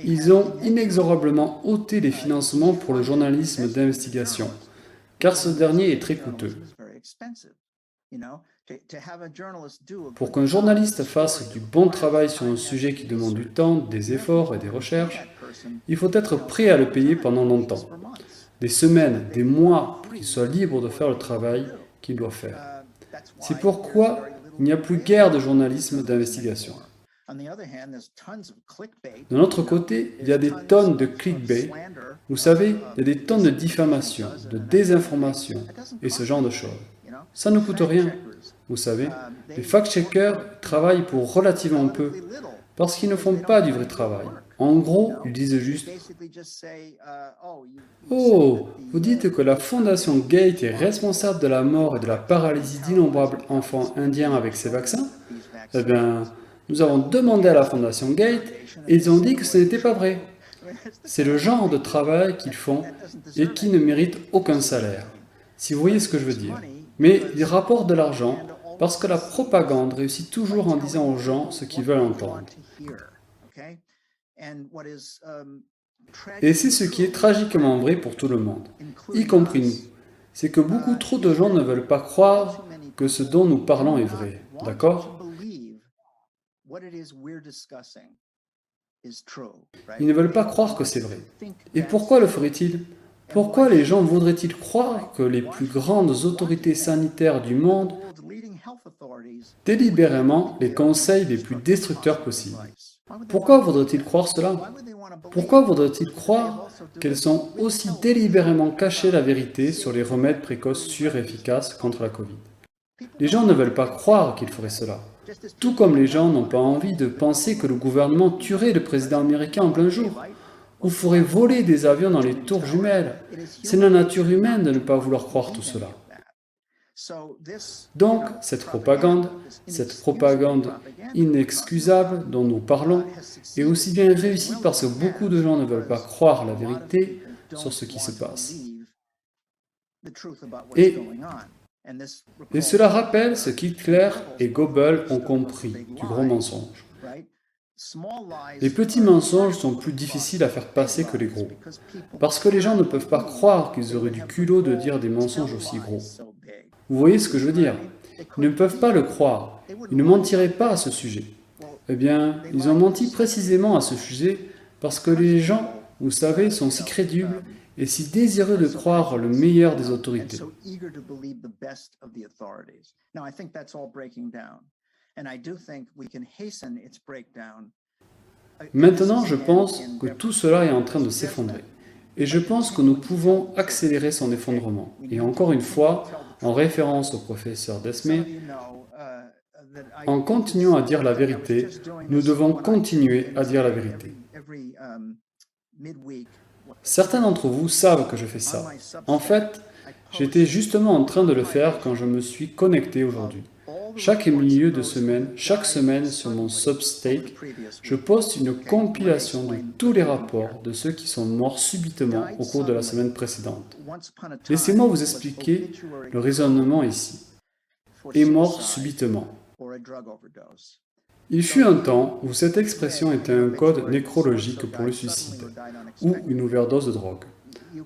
ils ont inexorablement ôté les financements pour le journalisme d'investigation, car ce dernier est très coûteux. Pour qu'un journaliste fasse du bon travail sur un sujet qui demande du temps, des efforts et des recherches, il faut être prêt à le payer pendant longtemps. Des semaines, des mois, pour qu'il soit libre de faire le travail qu'il doit faire. C'est pourquoi il n'y a plus guère de journalisme d'investigation. De notre côté, il y a des tonnes de clickbait. Vous savez, il y a des tonnes de diffamation, de désinformation et ce genre de choses. Ça ne coûte rien. Vous savez, les fact-checkers travaillent pour relativement peu, parce qu'ils ne font pas du vrai travail. En gros, ils disent juste « Oh, vous dites que la fondation Gates est responsable de la mort et de la paralysie d'innombrables enfants indiens avec ces vaccins? Eh bien, nous avons demandé à la fondation Gates et ils ont dit que ce n'était pas vrai. » C'est le genre de travail qu'ils font et qui ne mérite aucun salaire, si vous voyez ce que je veux dire. Mais ils rapportent de l'argent parce que la propagande réussit toujours en disant aux gens ce qu'ils veulent entendre. Et c'est ce qui est tragiquement vrai pour tout le monde, y compris nous. C'est que beaucoup trop de gens ne veulent pas croire que ce dont nous parlons est vrai. D'accord? Ils ne veulent pas croire que c'est vrai. Et pourquoi le feraient-ils? Pourquoi les gens voudraient-ils croire que les plus grandes autorités sanitaires du monde délibérément les conseils les plus destructeurs possibles? Pourquoi voudraient-ils croire cela? Pourquoi voudraient-ils croire qu'elles sont aussi délibérément cachées la vérité sur les remèdes précoces sûrs et efficaces contre la Covid? Les gens ne veulent pas croire qu'ils feraient cela. Tout comme les gens n'ont pas envie de penser que le gouvernement tuerait le président américain en plein jour, ou ferait voler des avions dans les tours jumelles. C'est la nature humaine de ne pas vouloir croire tout cela. Donc, cette propagande inexcusable dont nous parlons, est aussi bien réussie parce que beaucoup de gens ne veulent pas croire la vérité sur ce qui se passe. Et cela rappelle ce qu'Hitler et Goebbels ont compris du gros mensonge. Les petits mensonges sont plus difficiles à faire passer que les gros, parce que les gens ne peuvent pas croire qu'ils auraient du culot de dire des mensonges aussi gros. Vous voyez ce que je veux dire? Ils ne peuvent pas le croire, ils ne mentiraient pas à ce sujet. Eh bien, ils ont menti précisément à ce sujet parce que les gens, vous savez, sont si crédules et si désireux de croire le meilleur des autorités. Maintenant, je pense que tout cela est en train de s'effondrer. Et je pense que nous pouvons accélérer son effondrement. Et encore une fois, en référence au professeur Desmet, en continuant à dire la vérité, nous devons continuer à dire la vérité. Certains d'entre vous savent que je fais ça. En fait, j'étais justement en train de le faire quand je me suis connecté aujourd'hui. Chaque milieu de semaine, chaque semaine sur mon Substack, je poste une compilation de tous les rapports de ceux qui sont morts subitement au cours de la semaine précédente. Laissez-moi vous expliquer le raisonnement ici. Est mort subitement. Il fut un temps où cette expression était un code nécrologique pour le suicide, ou une overdose de drogue.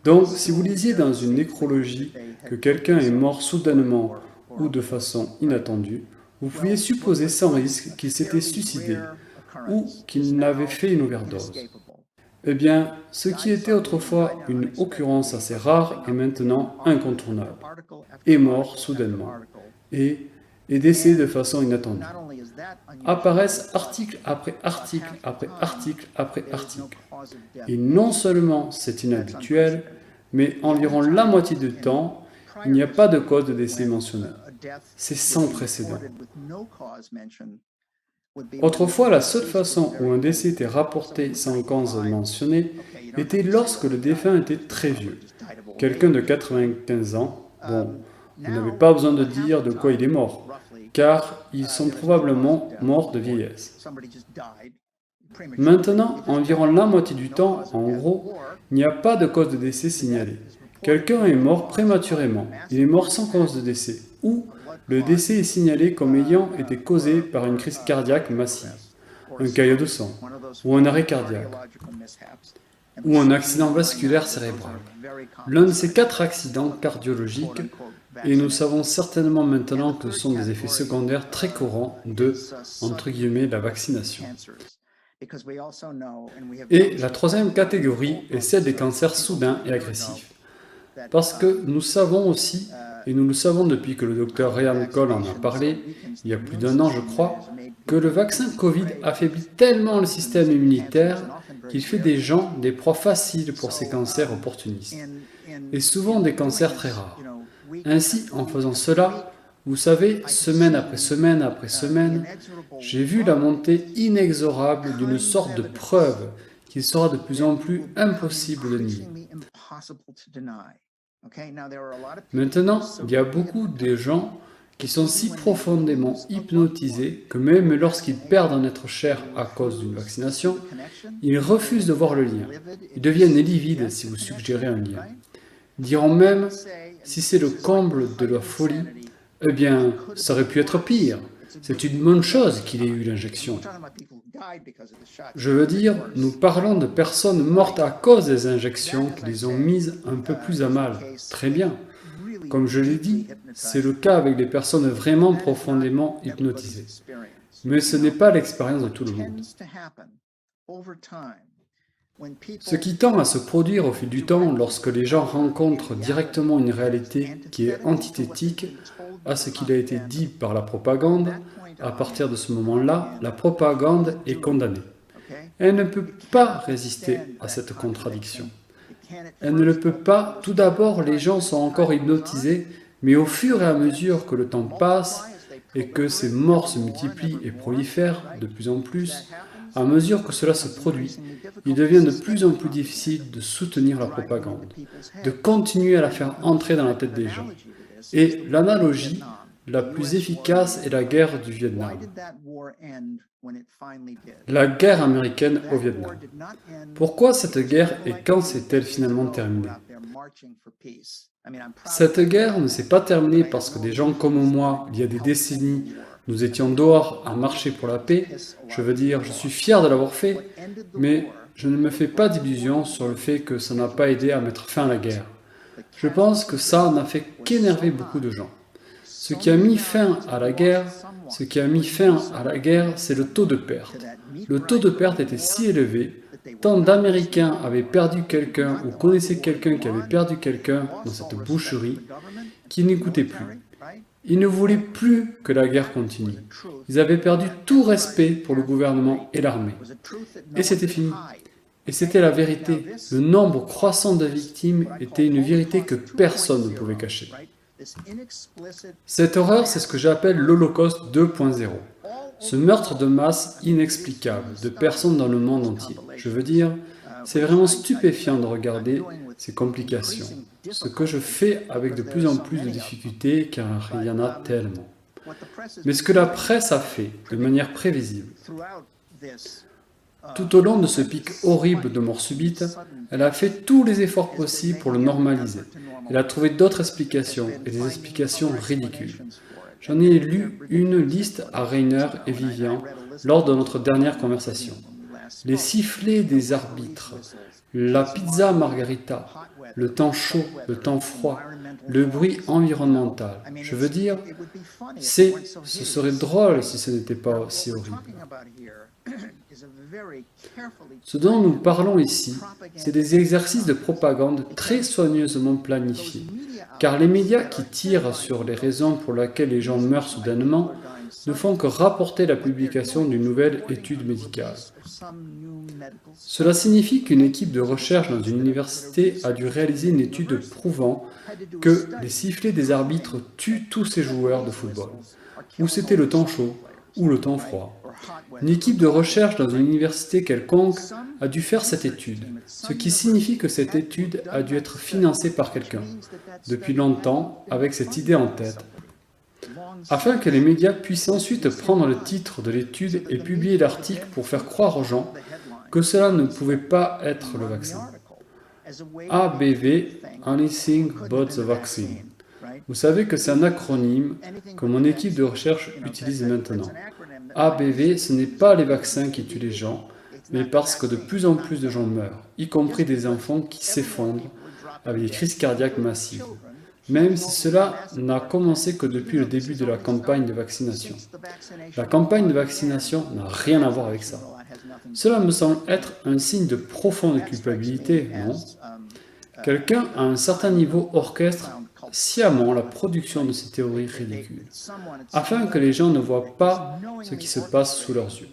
Donc, si vous lisiez dans une nécrologie que quelqu'un est mort soudainement ou de façon inattendue, vous pouviez supposer sans risque qu'il s'était suicidé ou qu'il n'avait fait une overdose. Eh bien, ce qui était autrefois une occurrence assez rare est maintenant incontournable. Est mort soudainement et décédé de façon inattendue. Apparaissent article après article après article après article. Et non seulement c'est inhabituel, mais environ la moitié du temps, il n'y a pas de cause de décès mentionné. C'est sans précédent. Autrefois, la seule façon où un décès était rapporté sans cause mentionnée était lorsque le défunt était très vieux. Quelqu'un de 95 ans, bon, vous n'avez pas besoin de dire de quoi il est mort, car ils sont probablement morts de vieillesse. Maintenant, environ la moitié du temps, en gros, il n'y a pas de cause de décès signalée. Quelqu'un est mort prématurément, il est mort sans cause de décès, ou le décès est signalé comme ayant été causé par une crise cardiaque massive, un caillot de sang, ou un arrêt cardiaque, ou un accident vasculaire cérébral. L'un de ces 4 accidents cardiologiques, et nous savons certainement maintenant que ce sont des effets secondaires très courants de, entre guillemets, la vaccination. Et la troisième catégorie est celle des cancers soudains et agressifs. Parce que nous savons aussi, et nous le savons depuis que le docteur Ryan Cole en a parlé, il y a plus d'1 an je crois, que le vaccin Covid affaiblit tellement le système immunitaire qu'il fait des gens des proies faciles pour ces cancers opportunistes, et souvent des cancers très rares. Ainsi, en faisant cela, vous savez, semaine après semaine après semaine, j'ai vu la montée inexorable d'une sorte de preuve qu'il sera de plus en plus impossible de nier. Maintenant, il y a beaucoup de gens qui sont si profondément hypnotisés que même lorsqu'ils perdent un être cher à cause d'une vaccination, ils refusent de voir le lien. Ils deviennent livides si vous suggérez un lien. Ils diront même, si c'est le comble de la folie, eh bien, ça aurait pu être pire. C'est une bonne chose qu'il ait eu l'injection. Je veux dire, nous parlons de personnes mortes à cause des injections qui les ont mises un peu plus à mal. Très bien. Comme je l'ai dit, c'est le cas avec des personnes vraiment profondément hypnotisées. Mais ce n'est pas l'expérience de tout le monde. Ce qui tend à se produire au fil du temps lorsque les gens rencontrent directement une réalité qui est antithétique à ce qu'il a été dit par la propagande, à partir de ce moment-là, la propagande est condamnée. Elle ne peut pas résister à cette contradiction. Elle ne le peut pas. Tout d'abord, les gens sont encore hypnotisés, mais au fur et à mesure que le temps passe et que ces morts se multiplient et prolifèrent de plus en plus, à mesure que cela se produit, il devient de plus en plus difficile de soutenir la propagande, de continuer à la faire entrer dans la tête des gens. Et l'analogie la plus efficace est la guerre du Vietnam. La guerre américaine au Vietnam. Pourquoi cette guerre et quand s'est-elle finalement terminée? Cette guerre ne s'est pas terminée parce que des gens comme moi, il y a des décennies, nous étions dehors à marcher pour la paix. Je veux dire, je suis fier de l'avoir fait, mais je ne me fais pas d'illusions sur le fait que ça n'a pas aidé à mettre fin à la guerre. Je pense que ça n'a fait qu'énerver beaucoup de gens. Ce qui a mis fin à la guerre, c'est le taux de perte. Le taux de perte était si élevé, tant d'Américains avaient perdu quelqu'un ou connaissaient quelqu'un qui avait perdu quelqu'un dans cette boucherie, qu'ils n'écoutaient plus. Ils ne voulaient plus que la guerre continue. Ils avaient perdu tout respect pour le gouvernement et l'armée. Et c'était fini. Et c'était la vérité. Le nombre croissant de victimes était une vérité que personne ne pouvait cacher. Cette horreur, c'est ce que j'appelle l'Holocauste 2.0. Ce meurtre de masse inexplicable de personnes dans le monde entier. Je veux dire, c'est vraiment stupéfiant de regarder ces complications. Ce que je fais avec de plus en plus de difficultés, car il y en a tellement. Mais ce que la presse a fait, de manière prévisible, tout au long de ce pic horrible de mort subite, elle a fait tous les efforts possibles pour le normaliser. Elle a trouvé d'autres explications, et des explications ridicules. J'en ai lu une liste à Rainer et Vivian lors de notre dernière conversation. Les sifflets des arbitres, la pizza margarita, le temps chaud, le temps froid, le bruit environnemental. Je veux dire, ce serait drôle si ce n'était pas si horrible. Ce dont nous parlons ici, c'est des exercices de propagande très soigneusement planifiés, car les médias qui tirent sur les raisons pour lesquelles les gens meurent soudainement ne font que rapporter la publication d'une nouvelle étude médicale. Cela signifie qu'une équipe de recherche dans une université a dû réaliser une étude prouvant que les sifflets des arbitres tuent tous ces joueurs de football, ou c'était le temps chaud, ou le temps froid. Une équipe de recherche dans une université quelconque a dû faire cette étude, ce qui signifie que cette étude a dû être financée par quelqu'un, depuis longtemps, avec cette idée en tête, afin que les médias puissent ensuite prendre le titre de l'étude et publier l'article pour faire croire aux gens que cela ne pouvait pas être le vaccin. ABV, Anything But the Vaccine. Vous savez que c'est un acronyme que mon équipe de recherche utilise maintenant. ABV, ce n'est pas les vaccins qui tuent les gens, mais parce que de plus en plus de gens meurent, y compris des enfants qui s'effondrent avec des crises cardiaques massives, même si cela n'a commencé que depuis le début de la campagne de vaccination. La campagne de vaccination n'a rien à voir avec ça. Cela me semble être un signe de profonde culpabilité, non? Quelqu'un à un certain niveau orchestre sciemment la production de ces théories ridicules, afin que les gens ne voient pas ce qui se passe sous leurs yeux.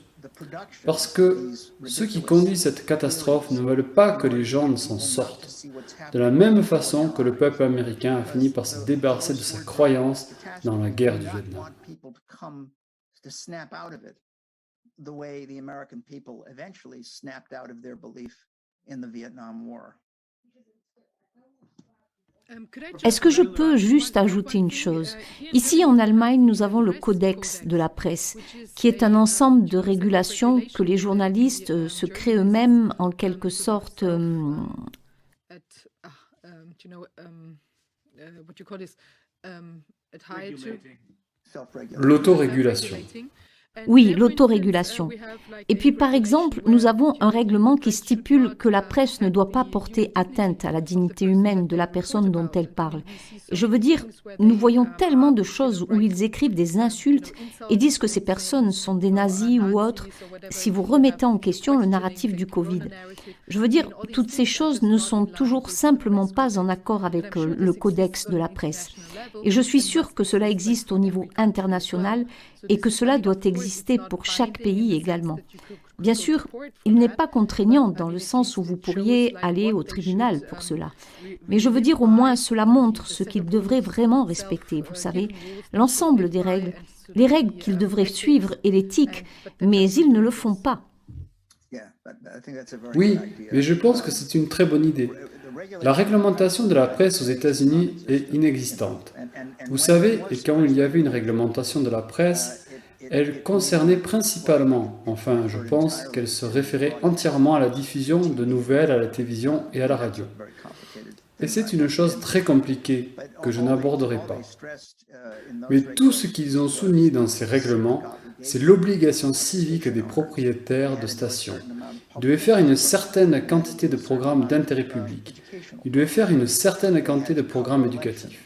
Parce que ceux qui conduisent cette catastrophe ne veulent pas que les gens ne s'en sortent, de la même façon que le peuple américain a fini par se débarrasser de sa croyance dans la guerre du Vietnam. Est-ce que je peux juste ajouter une chose? Ici, en Allemagne, nous avons le Codex de la presse, qui est un ensemble de régulations que les journalistes se créent eux-mêmes en quelque sorte. L'autorégulation. Oui, l'autorégulation. Et puis, par exemple, nous avons un règlement qui stipule que la presse ne doit pas porter atteinte à la dignité humaine de la personne dont elle parle. Je veux dire, nous voyons tellement de choses où ils écrivent des insultes et disent que ces personnes sont des nazis ou autres, si vous remettez en question le narratif du Covid. Je veux dire, toutes ces choses ne sont toujours simplement pas en accord avec le codex de la presse. Et je suis sûre que cela existe au niveau international et que cela doit exister pour chaque pays également. Bien sûr, il n'est pas contraignant dans le sens où vous pourriez aller au tribunal pour cela. Mais je veux dire, au moins, cela montre ce qu'ils devraient vraiment respecter, vous savez, l'ensemble des règles, les règles qu'ils devraient suivre et l'éthique, mais ils ne le font pas. Oui, mais je pense que c'est une très bonne idée. La réglementation de la presse aux États-Unis est inexistante. Vous savez, et quand il y avait une réglementation de la presse, elle concernait principalement, enfin je pense qu'elle se référait entièrement à la diffusion de nouvelles à la télévision et à la radio. Et c'est une chose très compliquée que je n'aborderai pas. Mais tout ce qu'ils ont souligné dans ces règlements, c'est l'obligation civique des propriétaires de stations. Ils devaient faire une certaine quantité de programmes d'intérêt public. Ils devaient faire une certaine quantité de programmes éducatifs.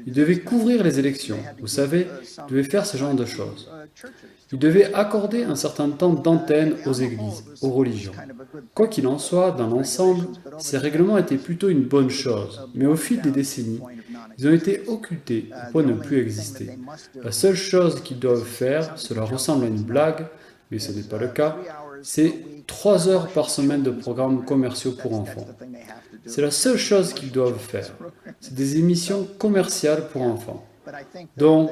Ils devaient couvrir les élections. Vous savez, ils devaient faire ce genre de choses. Ils devaient accorder un certain temps d'antenne aux églises, aux religions. Quoi qu'il en soit, dans l'ensemble, ces règlements étaient plutôt une bonne chose, mais au fil des décennies, ils ont été occultés au point de ne plus exister. La seule chose qu'ils doivent faire, cela ressemble à une blague, mais ce n'est pas le cas, c'est 3 heures par semaine de programmes commerciaux pour enfants. C'est la seule chose qu'ils doivent faire. C'est des émissions commerciales pour enfants. Donc,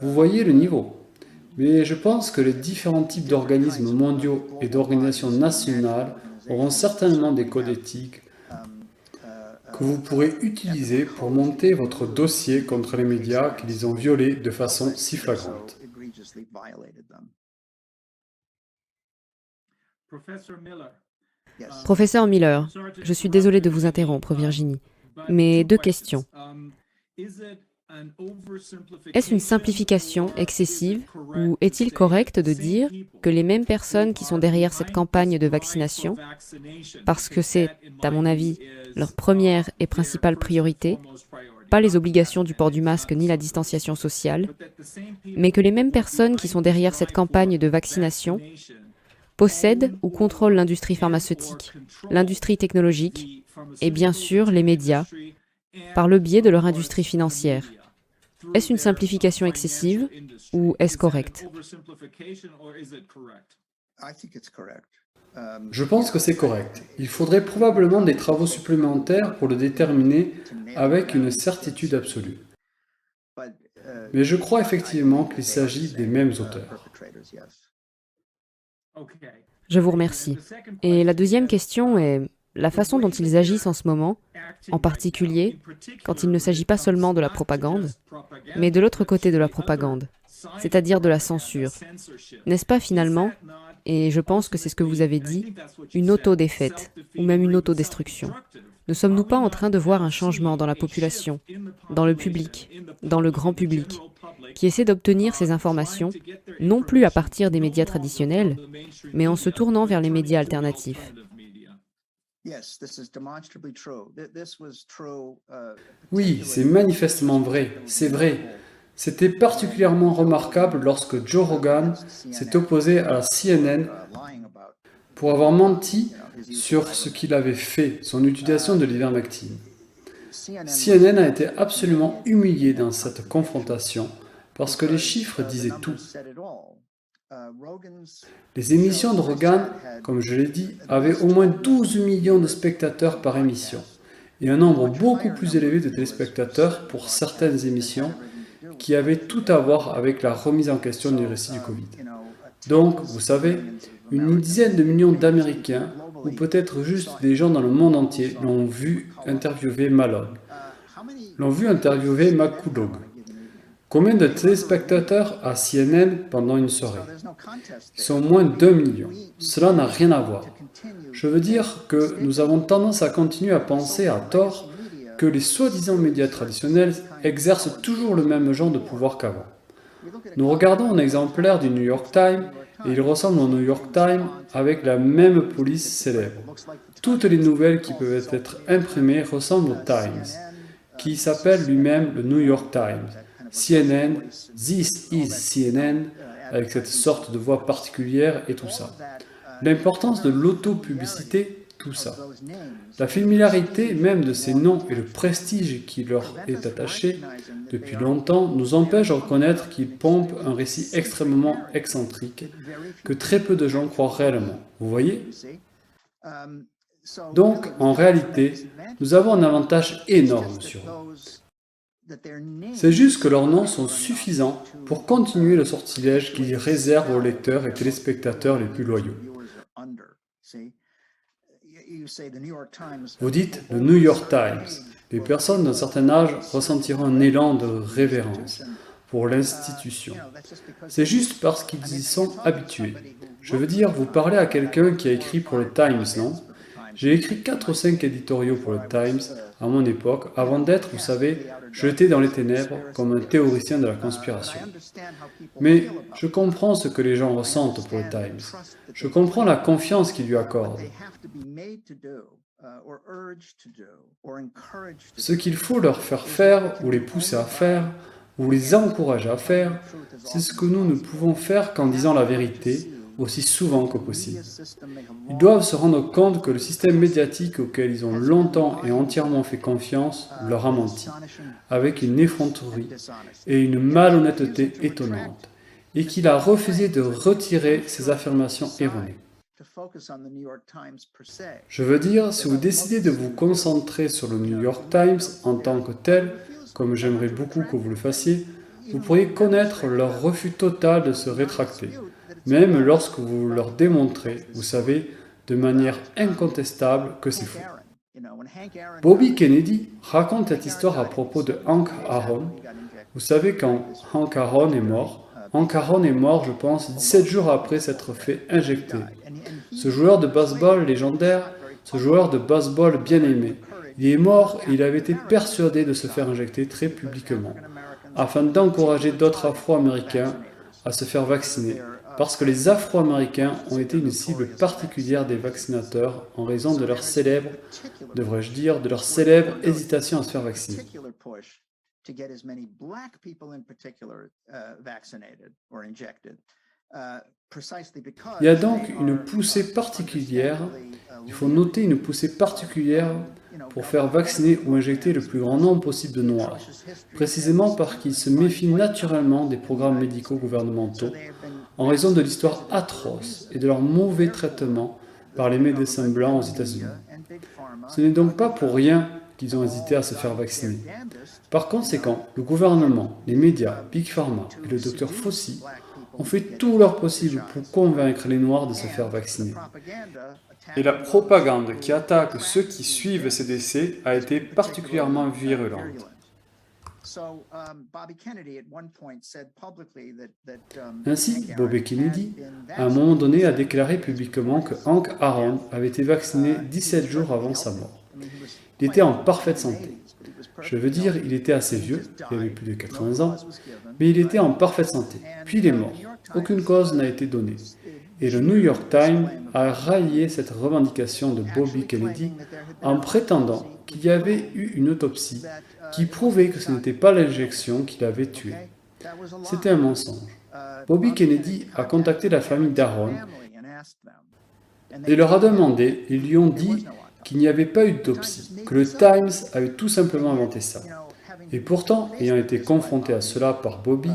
vous voyez le niveau. Mais je pense que les différents types d'organismes mondiaux et d'organisations nationales auront certainement des codes éthiques que vous pourrez utiliser pour monter votre dossier contre les médias qui les ont violés de façon si flagrante. Professeur Miller, je suis désolé de vous interrompre, Virginie, mais 2 questions. Est-ce une simplification excessive ou est-il correct de dire que les mêmes personnes qui sont derrière cette campagne de vaccination, parce que c'est, à mon avis, leur première et principale priorité, pas les obligations du port du masque ni la distanciation sociale, mais que les mêmes personnes qui sont derrière cette campagne de vaccination possèdent ou contrôlent l'industrie pharmaceutique, l'industrie technologique et bien sûr les médias, par le biais de leur industrie financière. Est-ce une simplification excessive ou est-ce correct? Je pense que c'est correct. Il faudrait probablement des travaux supplémentaires pour le déterminer avec une certitude absolue. Mais je crois effectivement qu'il s'agit des mêmes auteurs. Je vous remercie. Et la deuxième question est la façon dont ils agissent en ce moment, en particulier quand il ne s'agit pas seulement de la propagande, mais de l'autre côté de la propagande, c'est-à-dire de la censure. N'est-ce pas finalement, et je pense que c'est ce que vous avez dit, une autodéfaite, ou même une autodestruction? Ne sommes-nous pas en train de voir un changement dans la population, dans le public, dans le grand public, qui essaie d'obtenir ces informations, non plus à partir des médias traditionnels, mais en se tournant vers les médias alternatifs? Oui, c'est manifestement vrai, c'est vrai. C'était particulièrement remarquable lorsque Joe Rogan s'est opposé à la CNN pour avoir menti sur ce qu'il avait fait, son utilisation de l'ivermectine. CNN a été absolument humilié dans cette confrontation parce que les chiffres disaient tout. Les émissions de Rogan, comme je l'ai dit, avaient au moins 12 millions de spectateurs par émission et un nombre beaucoup plus élevé de téléspectateurs pour certaines émissions qui avaient tout à voir avec la remise en question du récit du Covid. Donc, vous savez, une dizaine de millions d'Américains, ou peut-être juste des gens dans le monde entier, l'ont vu interviewer Malone, l'ont vu interviewer McCullough. Combien de téléspectateurs à CNN pendant une soirée? Ils sont moins de 2 millions. Cela n'a rien à voir. Je veux dire que nous avons tendance à continuer à penser à tort que les soi-disant médias traditionnels exercent toujours le même genre de pouvoir qu'avant. Nous regardons un exemplaire du New York Times et il ressemble au New York Times avec la même police célèbre. Toutes les nouvelles qui peuvent être imprimées ressemblent au Times, qui s'appelle lui-même le New York Times. CNN, this is CNN, avec cette sorte de voix particulière et tout ça. L'importance de l'auto-publicité, tout ça. La familiarité même de ces noms et le prestige qui leur est attaché depuis longtemps nous empêche de reconnaître qu'ils pompent un récit extrêmement excentrique que très peu de gens croient réellement. Vous voyez? Donc, en réalité, nous avons un avantage énorme sur eux. C'est juste que leurs noms sont suffisants pour continuer le sortilège qu'ils réservent aux lecteurs et téléspectateurs les plus loyaux. Vous dites le New York Times. Les personnes d'un certain âge ressentiront un élan de révérence pour l'institution. C'est juste parce qu'ils y sont habitués. Je veux dire, vous parlez à quelqu'un qui a écrit pour le Times, non? J'ai écrit 4 ou 5 éditoriaux pour le Times à mon époque, avant d'être, vous savez, jeté dans les ténèbres comme un théoricien de la conspiration. Mais je comprends ce que les gens ressentent pour le Times. Je comprends la confiance qu'ils lui accordent. Ce qu'il faut leur faire faire, ou les pousser à faire, ou les encourager à faire, c'est ce que nous ne pouvons faire qu'en disant la vérité, aussi souvent que possible. Ils doivent se rendre compte que le système médiatique auquel ils ont longtemps et entièrement fait confiance leur a menti, avec une effronterie et une malhonnêteté étonnante, et qu'il a refusé de retirer ces affirmations erronées. Je veux dire, si vous décidez de vous concentrer sur le New York Times en tant que tel, comme j'aimerais beaucoup que vous le fassiez, vous pourriez connaître leur refus total de se rétracter. Même lorsque vous leur démontrez, vous savez, de manière incontestable que c'est faux. Bobby Kennedy raconte cette histoire à propos de Hank Aaron. Vous savez, quand Hank Aaron est mort, je pense, 17 jours après s'être fait injecter. Ce joueur de baseball légendaire, ce joueur de baseball bien aimé, il est mort et il avait été persuadé de se faire injecter très publiquement, afin d'encourager d'autres Afro-Américains à se faire vacciner, parce que les Afro-Américains ont été une cible particulière des vaccinateurs en raison de leur célèbre, devrais-je dire, de leur célèbre hésitation à se faire vacciner. Il y a donc une poussée particulière, il faut noter une poussée particulière pour faire vacciner ou injecter le plus grand nombre possible de Noirs, précisément parce qu'ils se méfient naturellement des programmes médicaux gouvernementaux en raison de l'histoire atroce et de leur mauvais traitement par les médecins blancs aux États-Unis. Ce n'est donc pas pour rien qu'ils ont hésité à se faire vacciner. Par conséquent, le gouvernement, les médias, Big Pharma et le docteur Fauci ont fait tout leur possible pour convaincre les Noirs de se faire vacciner. Et la propagande qui attaque ceux qui suivent ces décès a été particulièrement virulente. Ainsi, Bobby Kennedy, à un moment donné, a déclaré publiquement que Hank Aaron avait été vacciné 17 jours avant sa mort. Il était en parfaite santé. Je veux dire, il était assez vieux, il avait plus de 80 ans, mais il était en parfaite santé. Puis il est mort. Aucune cause n'a été donnée. Et le New York Times a raillé cette revendication de Bobby Kennedy en prétendant qu'il y avait eu une autopsie qui prouvait que ce n'était pas l'injection qui l'avait tué. C'était un mensonge. Bobby Kennedy a contacté la famille d'Aaron et leur a demandé, ils lui ont dit qu'il n'y avait pas eu d'autopsie, que le Times avait tout simplement inventé ça. Et pourtant, ayant été confrontés à cela par Bobby,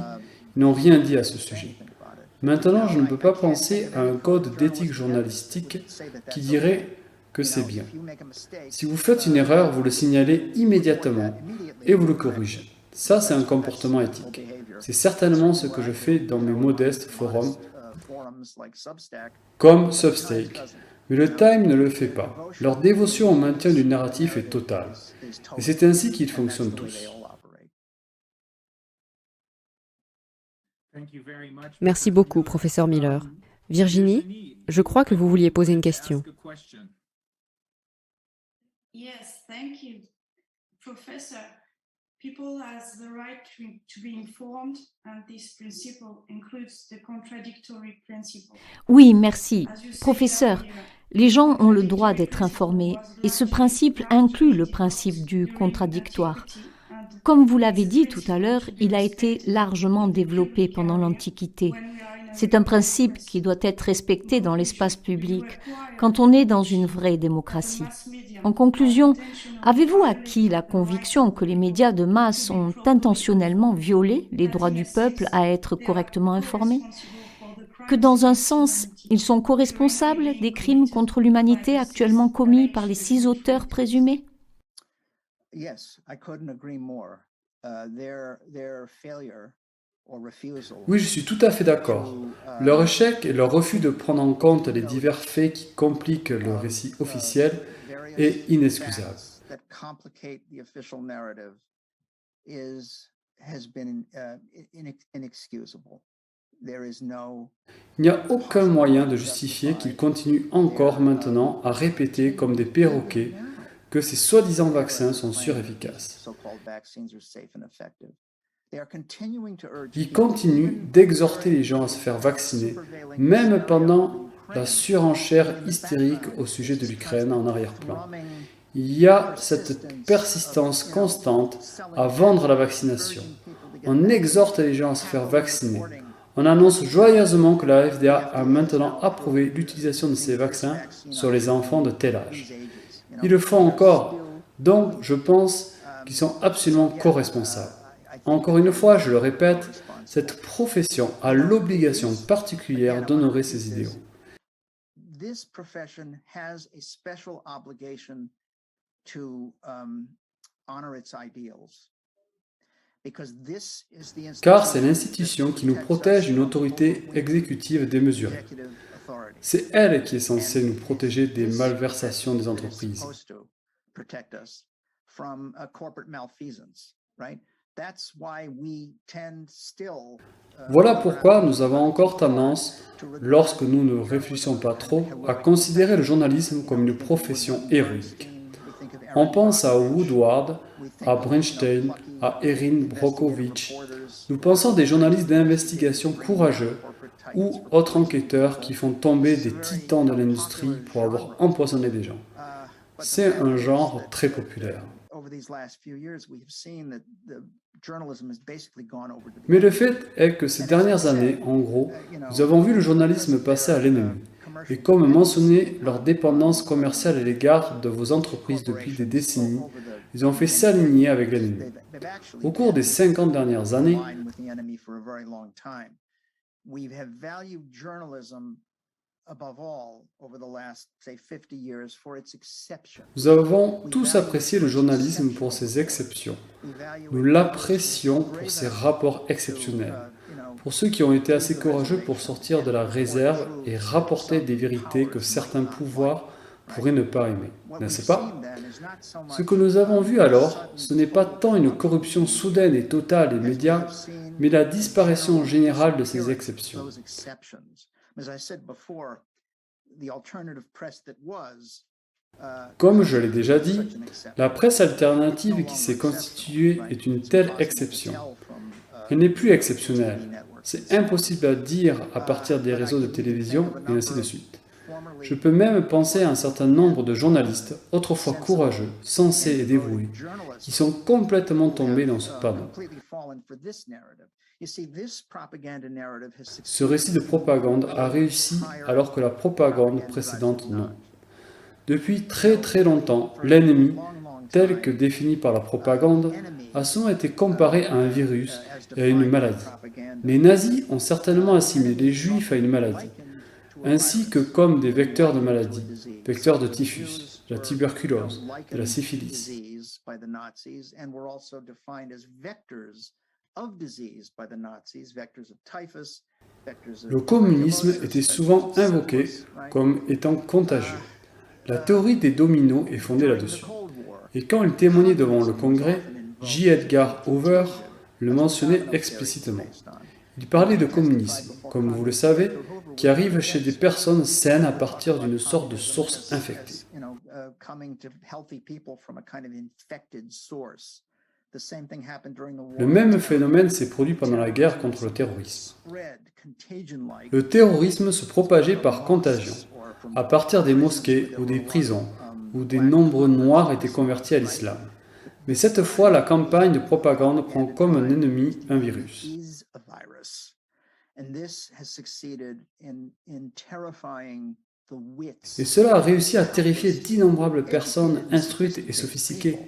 ils n'ont rien dit à ce sujet. Maintenant, je ne peux pas penser à un code d'éthique journalistique qui dirait que c'est bien. Si vous faites une erreur, vous le signalez immédiatement et vous le corrigez. Ça, c'est un comportement éthique. C'est certainement ce que je fais dans mes modestes forums comme Substack. Mais le Time ne le fait pas. Leur dévotion au maintien du narratif est totale. Et c'est ainsi qu'ils fonctionnent tous. Merci beaucoup, professeur Miller. Virginie, je crois que vous vouliez poser une question. Yes, thank you. Professor, people has the right to be informed, and this principle includes the contradictory principle. Oui, merci. Professeur, les gens ont le droit d'être informés et ce principe inclut le principe du contradictoire. Comme vous l'avez dit tout à l'heure, il a été largement développé pendant l'Antiquité. C'est un principe qui doit être respecté dans l'espace public quand on est dans une vraie démocratie. En conclusion, avez-vous acquis la conviction que les médias de masse ont intentionnellement violé les droits du peuple à être correctement informés ? Que dans un sens, ils sont co-responsables des crimes contre l'humanité actuellement commis par les 6 auteurs présumés ? Oui, je suis tout à fait d'accord. Leur échec et leur refus de prendre en compte les divers faits qui compliquent le récit officiel est inexcusable. Il n'y a aucun moyen de justifier qu'ils continuent encore maintenant à répéter comme des perroquets que ces soi-disant vaccins sont surefficaces. Ils continuent d'exhorter les gens à se faire vacciner, même pendant la surenchère hystérique au sujet de l'Ukraine en arrière-plan. Il y a cette persistance constante à vendre la vaccination. On exhorte les gens à se faire vacciner. On annonce joyeusement que la FDA a maintenant approuvé l'utilisation de ces vaccins sur les enfants de tel âge. Ils le font encore, donc je pense qu'ils sont absolument co-responsables. Encore une fois, je le répète, cette profession a l'obligation particulière d'honorer ses idéaux. Car c'est l'institution qui nous protège d'une autorité exécutive démesurée. C'est elle qui est censée nous protéger des malversations des entreprises. Voilà pourquoi nous avons encore tendance, lorsque nous ne réfléchissons pas trop, à considérer le journalisme comme une profession héroïque. On pense à Woodward, à Bernstein, à Erin Brockovich. Nous pensons des journalistes d'investigation courageux ou autres enquêteurs qui font tomber des titans de l'industrie pour avoir empoisonné des gens. C'est un genre très populaire. Mais le fait est que ces dernières années, en gros, nous avons vu le journalisme passer à l'ennemi. et comme mentionné leur dépendance commerciale à l'égard de vos entreprises depuis des décennies, ils ont fait s'aligner avec l'ennemi. Au cours des 50 dernières années, nous avons tous apprécié le journalisme pour ses exceptions. Nous l'apprécions pour ses rapports exceptionnels, pour ceux qui ont été assez courageux pour sortir de la réserve et rapporter des vérités que certains pouvoirs pourraient ne pas aimer, n'est-ce pas? Ce que nous avons vu alors, ce n'est pas tant une corruption soudaine et totale des médias, mais la disparition générale de ces exceptions. Comme je l'ai déjà dit, la presse alternative qui s'est constituée est une telle exception. Elle n'est plus exceptionnelle. C'est impossible à dire à partir des réseaux de télévision et ainsi de suite. Je peux même penser à un certain nombre de journalistes, autrefois courageux, sensés et dévoués, qui sont complètement tombés dans ce panneau. Ce récit de propagande a réussi alors que la propagande précédente non. Depuis très longtemps, l'ennemi, tel que défini par la propagande, a souvent été comparé à un virus et à une maladie. Les nazis ont certainement assimilé les juifs à une maladie, ainsi que comme des vecteurs de maladie, vecteurs de typhus, de la tuberculose, de la syphilis. Le communisme était souvent invoqué comme étant contagieux. La théorie des dominos est fondée là-dessus. Et quand il témoignait devant le Congrès, J. Edgar Hoover le mentionnait explicitement. Il parlait de communisme, comme vous le savez, qui arrive chez des personnes saines à partir d'une sorte de source infectée. Le même phénomène s'est produit pendant la guerre contre le terrorisme. Le terrorisme se propageait par contagion, à partir des mosquées ou des prisons, où des nombreux Noirs étaient convertis à l'islam. Mais cette fois, la campagne de propagande prend comme un ennemi un virus. Et cela a réussi à terrifier d'innombrables personnes instruites et sophistiquées,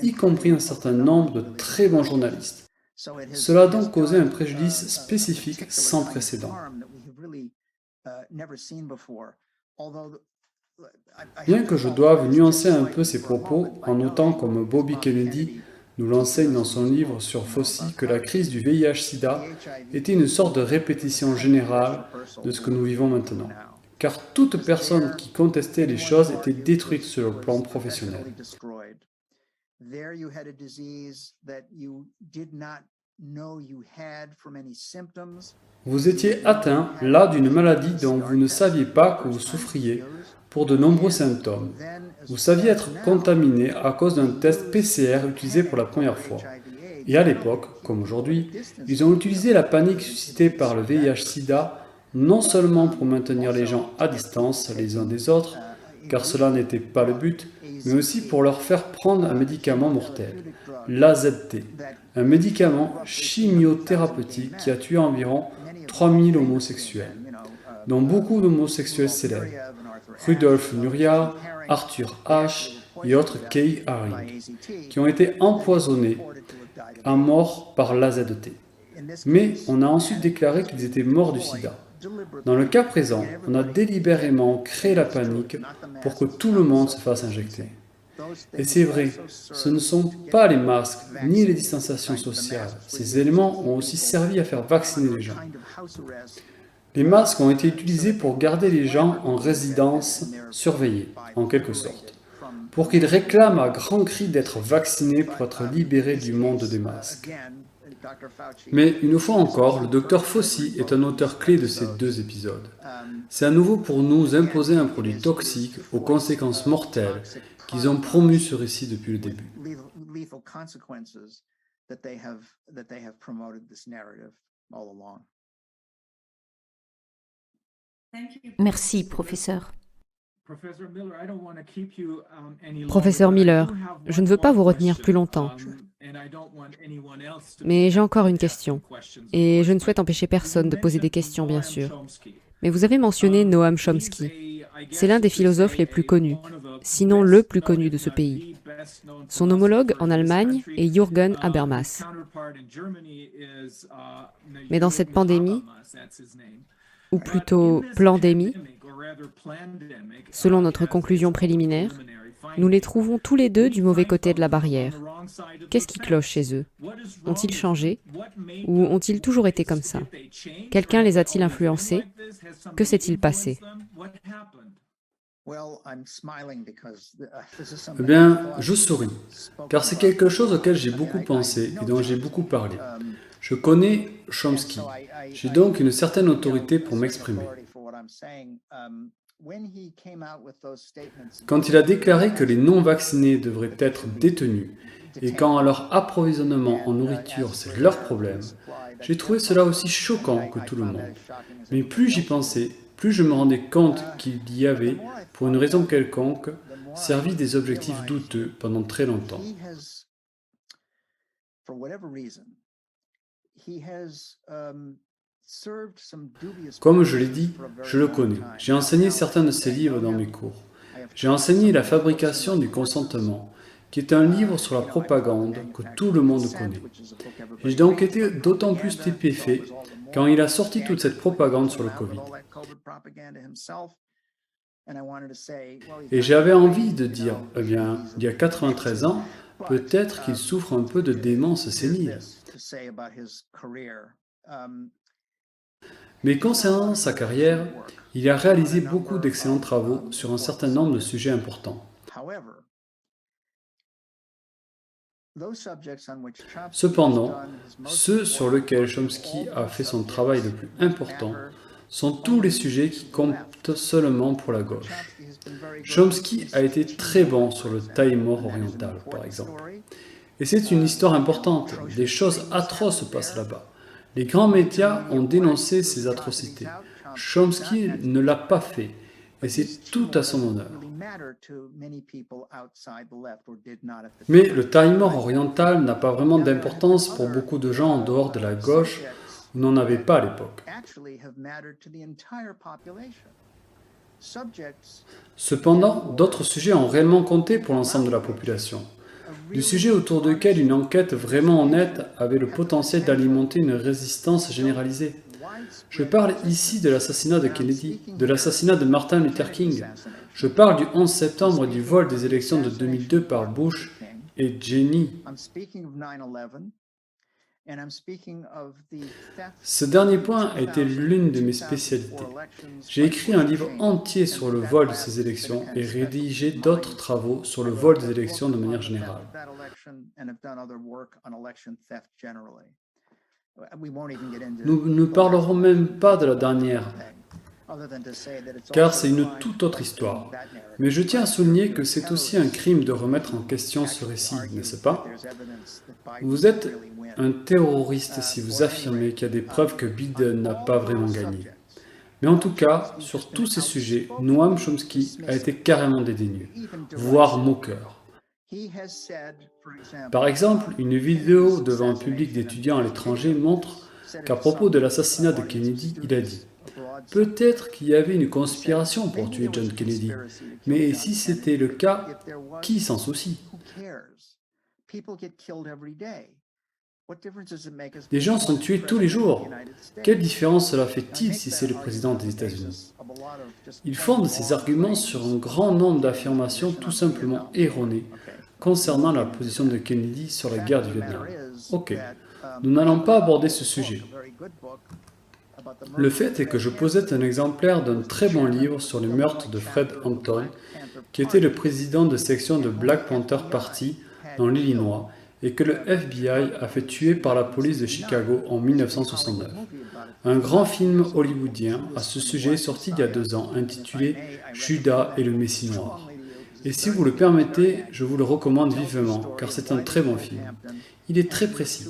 y compris un certain nombre de très bons journalistes. Cela a donc causé un préjudice spécifique sans précédent. Bien que je doive nuancer un peu ces propos en notant comme Bobby Kennedy nous l'enseigne dans son livre sur Fauci que la crise du VIH-Sida était une sorte de répétition générale de ce que nous vivons maintenant. Car toute personne qui contestait les choses était détruite sur le plan professionnel. Vous étiez atteint là d'une maladie dont vous ne saviez pas que vous souffriez pour de nombreux symptômes. Vous saviez être contaminé à cause d'un test PCR utilisé pour la première fois. Et à l'époque, comme aujourd'hui, ils ont utilisé la panique suscitée par le VIH-Sida non seulement pour maintenir les gens à distance les uns des autres, car cela n'était pas le but, mais aussi pour leur faire prendre un médicament mortel, l'AZT, un médicament chimiothérapeutique qui a tué environ 3000 homosexuels, dont beaucoup d'homosexuels célèbres, Rudolf Nuria, Arthur Ashe et autres Kay Haring, qui ont été empoisonnés à mort par l'AZT. Mais on a ensuite déclaré qu'ils étaient morts du sida. Dans le cas présent, on a délibérément créé la panique pour que tout le monde se fasse injecter. Et c'est vrai, ce ne sont pas les masques ni les distanciations sociales. Ces éléments ont aussi servi à faire vacciner les gens. Les masques ont été utilisés pour garder les gens en résidence surveillée, en quelque sorte, pour qu'ils réclament à grands cris d'être vaccinés pour être libérés du monde des masques. Mais une fois encore, le docteur Fauci est un auteur clé de ces deux épisodes. C'est à nouveau pour nous imposer un produit toxique aux conséquences mortelles qu'ils ont promu ce récit depuis le début. Merci, professeur. Professeur Miller, je ne veux pas vous retenir plus longtemps. Mais j'ai encore une question. Et je ne souhaite empêcher personne de poser des questions, bien sûr. Mais vous avez mentionné Noam Chomsky. C'est l'un des philosophes les plus connus, sinon le plus connu de ce pays. Son homologue en Allemagne est Jürgen Habermas. Mais dans cette pandémie, ou plutôt pandémie, selon notre conclusion préliminaire, nous les trouvons tous les deux du mauvais côté de la barrière. Qu'est-ce qui cloche chez eux? Ont-ils changé? Ou ont-ils toujours été comme ça? Quelqu'un les a-t-il influencés? Que s'est-il passé? Eh bien, je souris, car c'est quelque chose auquel j'ai beaucoup pensé et dont j'ai beaucoup parlé. Je connais Chomsky. J'ai donc une certaine autorité pour m'exprimer. Quand il a déclaré que les non-vaccinés devraient être détenus et quand leur approvisionnement en nourriture c'est leur problème, j'ai trouvé cela aussi choquant que tout le monde. Mais plus j'y pensais, plus je me rendais compte qu'il y avait, pour une raison quelconque, servi des objectifs douteux pendant très longtemps. Comme je l'ai dit, je le connais. J'ai enseigné certains de ses livres dans mes cours. J'ai enseigné La fabrication du consentement, qui est un livre sur la propagande que tout le monde connaît. J'ai donc été d'autant plus stupéfait quand il a sorti toute cette propagande sur le Covid. Et j'avais envie de dire, eh bien, il y a 93 ans, peut-être qu'il souffre un peu de démence sénile. Mais concernant sa carrière, il a réalisé beaucoup d'excellents travaux sur un certain nombre de sujets importants. Cependant, ceux sur lesquels Chomsky a fait son travail le plus important sont tous les sujets qui comptent seulement pour la gauche. Chomsky a été très bon sur le Timor oriental, par exemple. Et c'est une histoire importante, des choses atroces se passent là-bas. Les grands médias ont dénoncé ces atrocités. Chomsky ne l'a pas fait, et c'est tout à son honneur. Mais le Timor oriental n'a pas vraiment d'importance pour beaucoup de gens en dehors de la gauche, ou n'en avait pas à l'époque. Cependant, d'autres sujets ont réellement compté pour l'ensemble de la population. Du sujet autour duquel une enquête vraiment honnête avait le potentiel d'alimenter une résistance généralisée. Je parle ici de l'assassinat de Kennedy, de l'assassinat de Martin Luther King. Je parle du 11 septembre et du vol des élections de 2002 par Bush et Cheney. Ce dernier point a été l'une de mes spécialités. J'ai écrit un livre entier sur le vol de ces élections et rédigé d'autres travaux sur le vol des élections de manière générale. Nous ne parlerons même pas de la dernière, car c'est une toute autre histoire. Mais je tiens à souligner que c'est aussi un crime de remettre en question ce récit, n'est-ce pas? Vous êtes un terroriste si vous affirmez qu'il y a des preuves que Biden n'a pas vraiment gagné. Mais en tout cas, sur tous ces sujets, Noam Chomsky a été carrément dédaigneux, voire moqueur. Par exemple, une vidéo devant un public d'étudiants à l'étranger montre qu'à propos de l'assassinat de Kennedy, il a dit « Peut-être qu'il y avait une conspiration pour tuer John Kennedy, mais si c'était le cas, qui s'en soucie ? Des gens sont tués tous les jours. Quelle différence cela fait-il si c'est le président des États-Unis » Il fonde ses arguments sur un grand nombre d'affirmations tout simplement erronées concernant la position de Kennedy sur la guerre du Vietnam. Ok, nous n'allons pas aborder ce sujet. Le fait est que je possède un exemplaire d'un très bon livre sur le meurtre de Fred Hampton, qui était le président de section de Black Panther Party dans l'Illinois, et que le FBI a fait tuer par la police de Chicago en 1969. Un grand film hollywoodien à ce sujet est sorti il y a 2 ans, intitulé « Judas et le Messie noir ». Et si vous le permettez, je vous le recommande vivement, car c'est un très bon film. Il est très précis.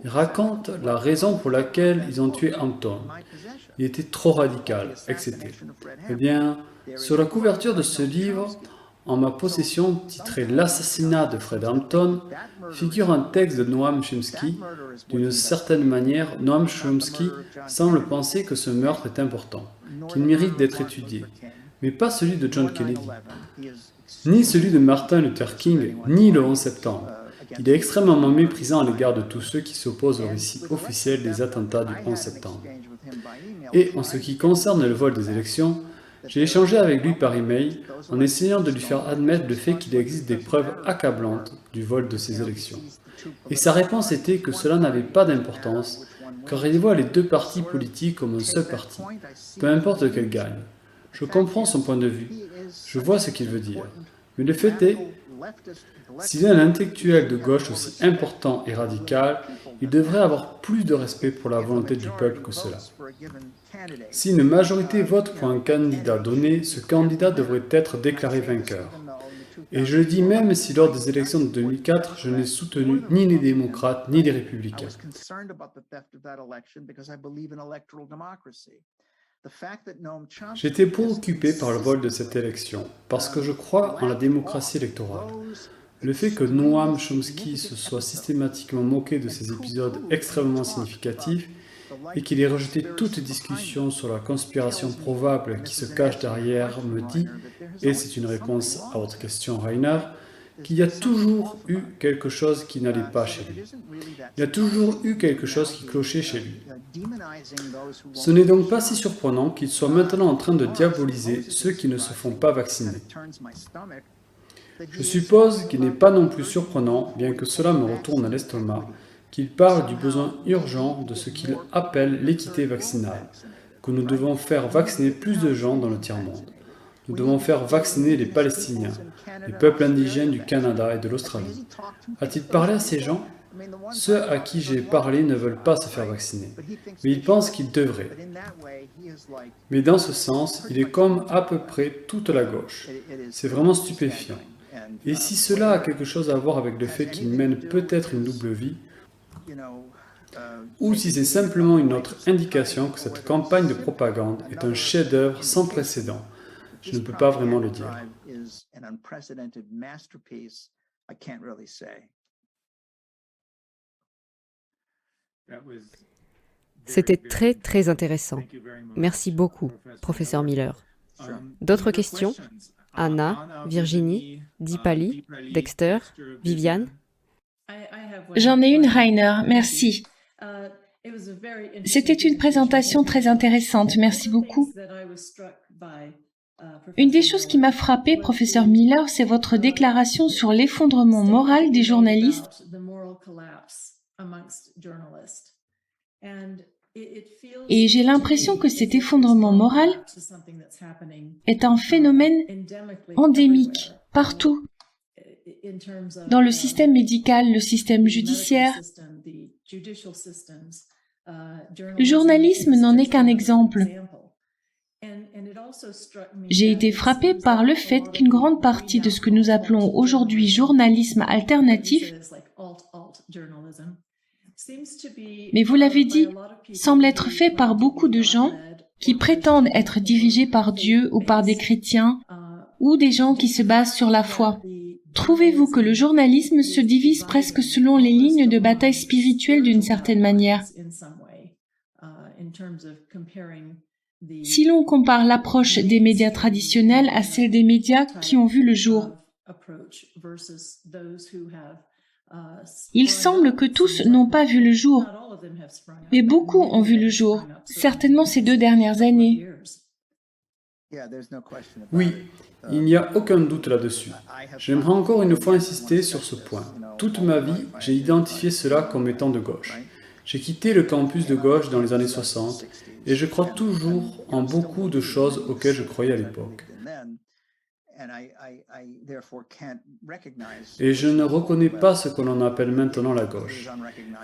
Il raconte la raison pour laquelle ils ont tué Hampton. Il était trop radical, etc. Eh bien, sur la couverture de ce livre, en ma possession, titré « L'assassinat de Fred Hampton », figure un texte de Noam Chomsky. D'une certaine manière, Noam Chomsky semble penser que ce meurtre est important, qu'il mérite d'être étudié, mais pas celui de John Kennedy, ni celui de Martin Luther King, ni le 11 septembre. Il est extrêmement méprisant à l'égard de tous ceux qui s'opposent au récit officiel des attentats du 11 septembre. Et en ce qui concerne le vol des élections, j'ai échangé avec lui par email en essayant de lui faire admettre le fait qu'il existe des preuves accablantes du vol de ces élections. Et sa réponse était que cela n'avait pas d'importance, car il voit les deux partis politiques comme un seul parti, peu importe lequel gagne. Je comprends son point de vue, je vois ce qu'il veut dire, mais le fait est, s'il est un intellectuel de gauche aussi important et radical, il devrait avoir plus de respect pour la volonté du peuple que cela. Si une majorité vote pour un candidat donné, ce candidat devrait être déclaré vainqueur. Et je le dis même si lors des élections de 2004, je n'ai soutenu ni les démocrates ni les républicains. J'étais préoccupé par le vol de cette élection, parce que je crois en la démocratie électorale. Le fait que Noam Chomsky se soit systématiquement moqué de ces épisodes extrêmement significatifs et qu'il ait rejeté toute discussion sur la conspiration probable qui se cache derrière me dit, et c'est une réponse à votre question Rainer, qu'il y a toujours eu quelque chose qui n'allait pas chez lui. Il y a toujours eu quelque chose qui clochait chez lui. Ce n'est donc pas si surprenant qu'il soit maintenant en train de diaboliser ceux qui ne se font pas vacciner. Je suppose qu'il n'est pas non plus surprenant, bien que cela me retourne à l'estomac, qu'il parle du besoin urgent de ce qu'il appelle l'équité vaccinale, que nous devons faire vacciner plus de gens dans le tiers-monde. Nous devons faire vacciner les Palestiniens, les peuples indigènes du Canada et de l'Australie. A-t-il parlé à ces gens? Ceux à qui j'ai parlé ne veulent pas se faire vacciner, mais ils pensent qu'ils devraient. Mais dans ce sens, il est comme à peu près toute la gauche. C'est vraiment stupéfiant. Et si cela a quelque chose à voir avec le fait qu'il mène peut-être une double vie, ou si c'est simplement une autre indication que cette campagne de propagande est un chef-d'œuvre sans précédent, je ne peux pas vraiment le dire. C'était très très intéressant. Merci beaucoup, professeur Miller. D'autres questions? Anna, Virginie, Dipali, Dexter, Viviane? J'en ai une, Rainer, merci. C'était une présentation très intéressante, merci beaucoup. Une des choses qui m'a frappée, professeur Miller, c'est votre déclaration sur l'effondrement moral des journalistes. Et j'ai l'impression que cet effondrement moral est un phénomène endémique, partout, dans le système médical, le système judiciaire. Le journalisme n'en est qu'un exemple. J'ai été frappée par le fait qu'une grande partie de ce que nous appelons aujourd'hui journalisme alternatif, mais vous l'avez dit, semble être fait par beaucoup de gens qui prétendent être dirigés par Dieu ou par des chrétiens ou des gens qui se basent sur la foi. Trouvez-vous que le journalisme se divise presque selon les lignes de bataille spirituelle d'une certaine manière? Si l'on compare l'approche des médias traditionnels à celle des médias qui ont vu le jour, il semble que tous n'ont pas vu le jour, mais beaucoup ont vu le jour, certainement ces 2 dernières années. Oui, il n'y a aucun doute là-dessus. J'aimerais encore une fois insister sur ce point. Toute ma vie, j'ai identifié cela comme étant de gauche. J'ai quitté le campus de gauche dans les années 60 et je crois toujours en beaucoup de choses auxquelles je croyais à l'époque. Et je ne reconnais pas ce que l'on appelle maintenant la gauche.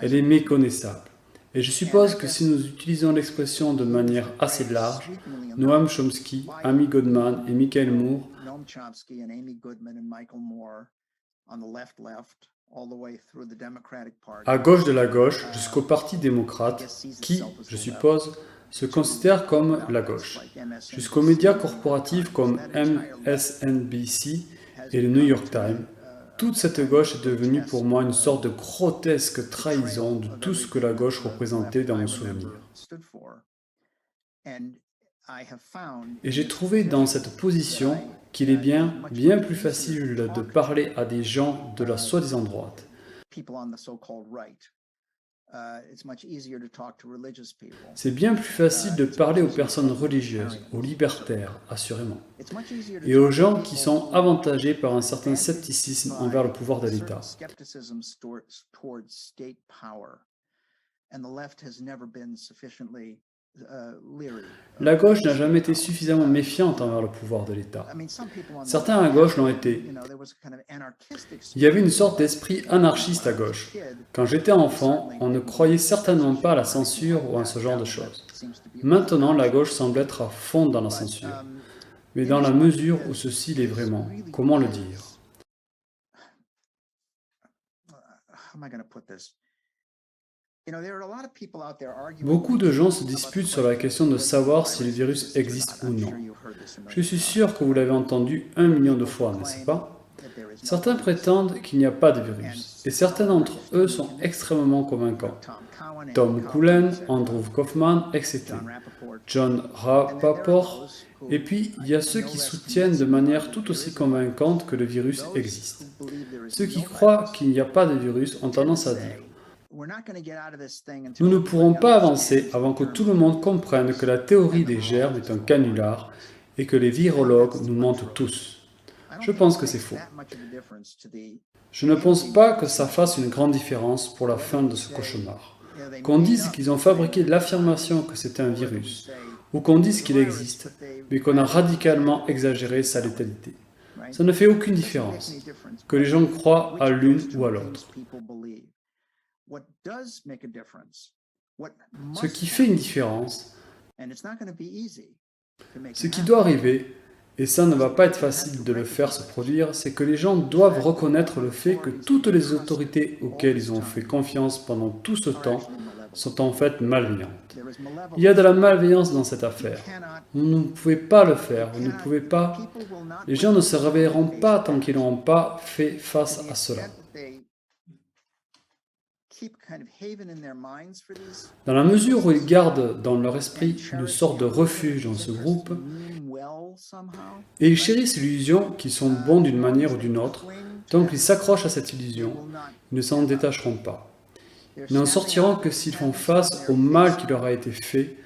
Elle est méconnaissable. Et je suppose que si nous utilisons l'expression de manière assez large, Noam Chomsky, Amy Goodman et Michael Moore à gauche de la gauche jusqu'au Parti démocrate qui, je suppose, se considère comme la gauche, jusqu'aux médias corporatifs comme MSNBC et le New York Times. Toute cette gauche est devenue pour moi une sorte de grotesque trahison de tout ce que la gauche représentait dans mon souvenir. Et j'ai trouvé dans cette position qu'il est bien plus facile de parler à des gens de la soi-disant droite. C'est bien plus facile de parler aux personnes religieuses, aux libertaires, assurément, et aux gens qui sont avantagés par un certain scepticisme envers le pouvoir de l'État. La gauche n'a jamais été suffisamment méfiante envers le pouvoir de l'État. Certains à gauche l'ont été. Il y avait une sorte d'esprit anarchiste à gauche. Quand j'étais enfant, on ne croyait certainement pas à la censure ou à ce genre de choses. Maintenant, la gauche semble être à fond dans la censure. Mais dans la mesure où ceci l'est vraiment, comment le dire? Beaucoup de gens se disputent sur la question de savoir si le virus existe ou non. Je suis sûr que vous l'avez entendu 1 million de fois, n'est-ce pas? Certains prétendent qu'il n'y a pas de virus, et certains d'entre eux sont extrêmement convaincants. Tom Cullen, Andrew Kaufman, etc. John Rappaport, et puis il y a ceux qui soutiennent de manière tout aussi convaincante que le virus existe. Ceux qui croient qu'il n'y a pas de virus ont tendance à dire: nous ne pourrons pas avancer avant que tout le monde comprenne que la théorie des germes est un canular et que les virologues nous mentent tous. Je pense que c'est faux. Je ne pense pas que ça fasse une grande différence pour la fin de ce cauchemar. Qu'on dise qu'ils ont fabriqué l'affirmation que c'est un virus, ou qu'on dise qu'il existe, mais qu'on a radicalement exagéré sa létalité. Ça ne fait aucune différence, que les gens croient à l'une ou à l'autre. Ce qui fait une différence, ce qui doit arriver, et ça ne va pas être facile de le faire se produire, c'est que les gens doivent reconnaître le fait que toutes les autorités auxquelles ils ont fait confiance pendant tout ce temps sont en fait malveillantes. Il y a de la malveillance dans cette affaire. Vous ne pouvez pas le faire, vous ne pouvez pas. Les gens ne se réveilleront pas tant qu'ils n'auront pas fait face à cela. Dans la mesure où ils gardent dans leur esprit une sorte de refuge dans ce groupe, et ils chérissent l'illusion qu'ils sont bons d'une manière ou d'une autre, tant qu'ils s'accrochent à cette illusion, ils ne s'en détacheront pas. Ils n'en sortiront que s'ils font face au mal qui leur a été fait,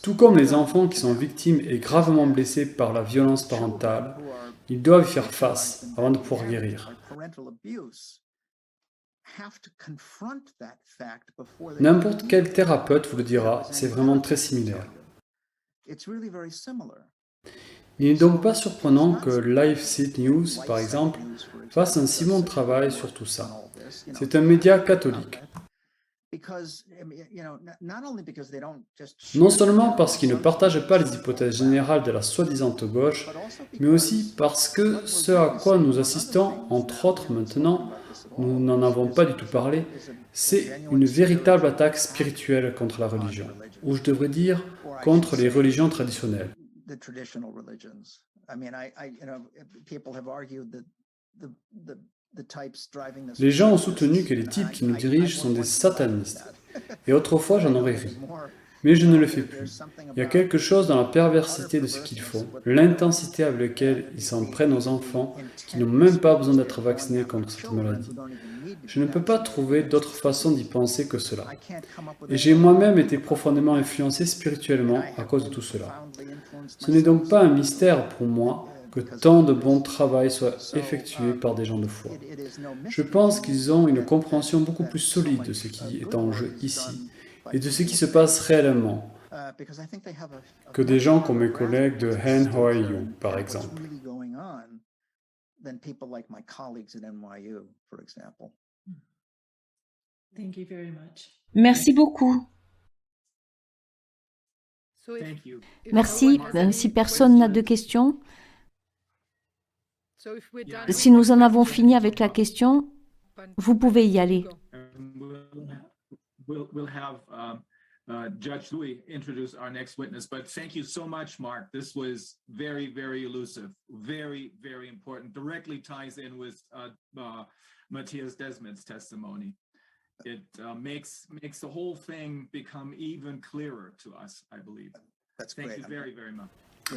tout comme les enfants qui sont victimes et gravement blessés par la violence parentale, ils doivent y faire face avant de pouvoir guérir. N'importe quel thérapeute vous le dira, c'est vraiment très similaire. Il n'est donc pas surprenant que LifeSite News, par exemple, fasse un si bon travail sur tout ça. C'est un média catholique. Non seulement parce qu'ils ne partagent pas les hypothèses générales de la soi-disant gauche, mais aussi parce que ce à quoi nous assistons, entre autres maintenant, nous n'en avons pas du tout parlé, c'est une véritable attaque spirituelle contre la religion, ou je devrais dire contre les religions traditionnelles. Les gens ont soutenu que les types qui nous dirigent sont des satanistes, et autrefois j'en aurais ri. Mais je ne le fais plus. Il y a quelque chose dans la perversité de ce qu'ils font, l'intensité avec laquelle ils s'en prennent aux enfants qui n'ont même pas besoin d'être vaccinés contre cette maladie. Je ne peux pas trouver d'autre façon d'y penser que cela. Et j'ai moi-même été profondément influencé spirituellement à cause de tout cela. Ce n'est donc pas un mystère pour moi que tant de bon travail soit effectué par des gens de foi. Je pense qu'ils ont une compréhension beaucoup plus solide de ce qui est en jeu ici et de ce qui se passe réellement que des gens comme mes collègues de NYU, par exemple. Merci beaucoup. Merci. Si personne n'a de questions, si nous en avons fini avec la question, vous pouvez y aller. We'll have Judge Louis introduce our next witness, but thank you so much, Mark. This was very, very elusive, very, very important. Directly ties in with Matthias Desmond's testimony. It makes the whole thing become even clearer to us, I believe. Thank you very, very much.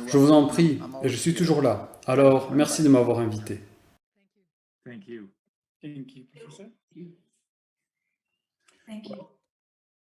Je vous en prie, et je suis toujours là. Alors, merci de m'avoir invité. Thank you. Thank you.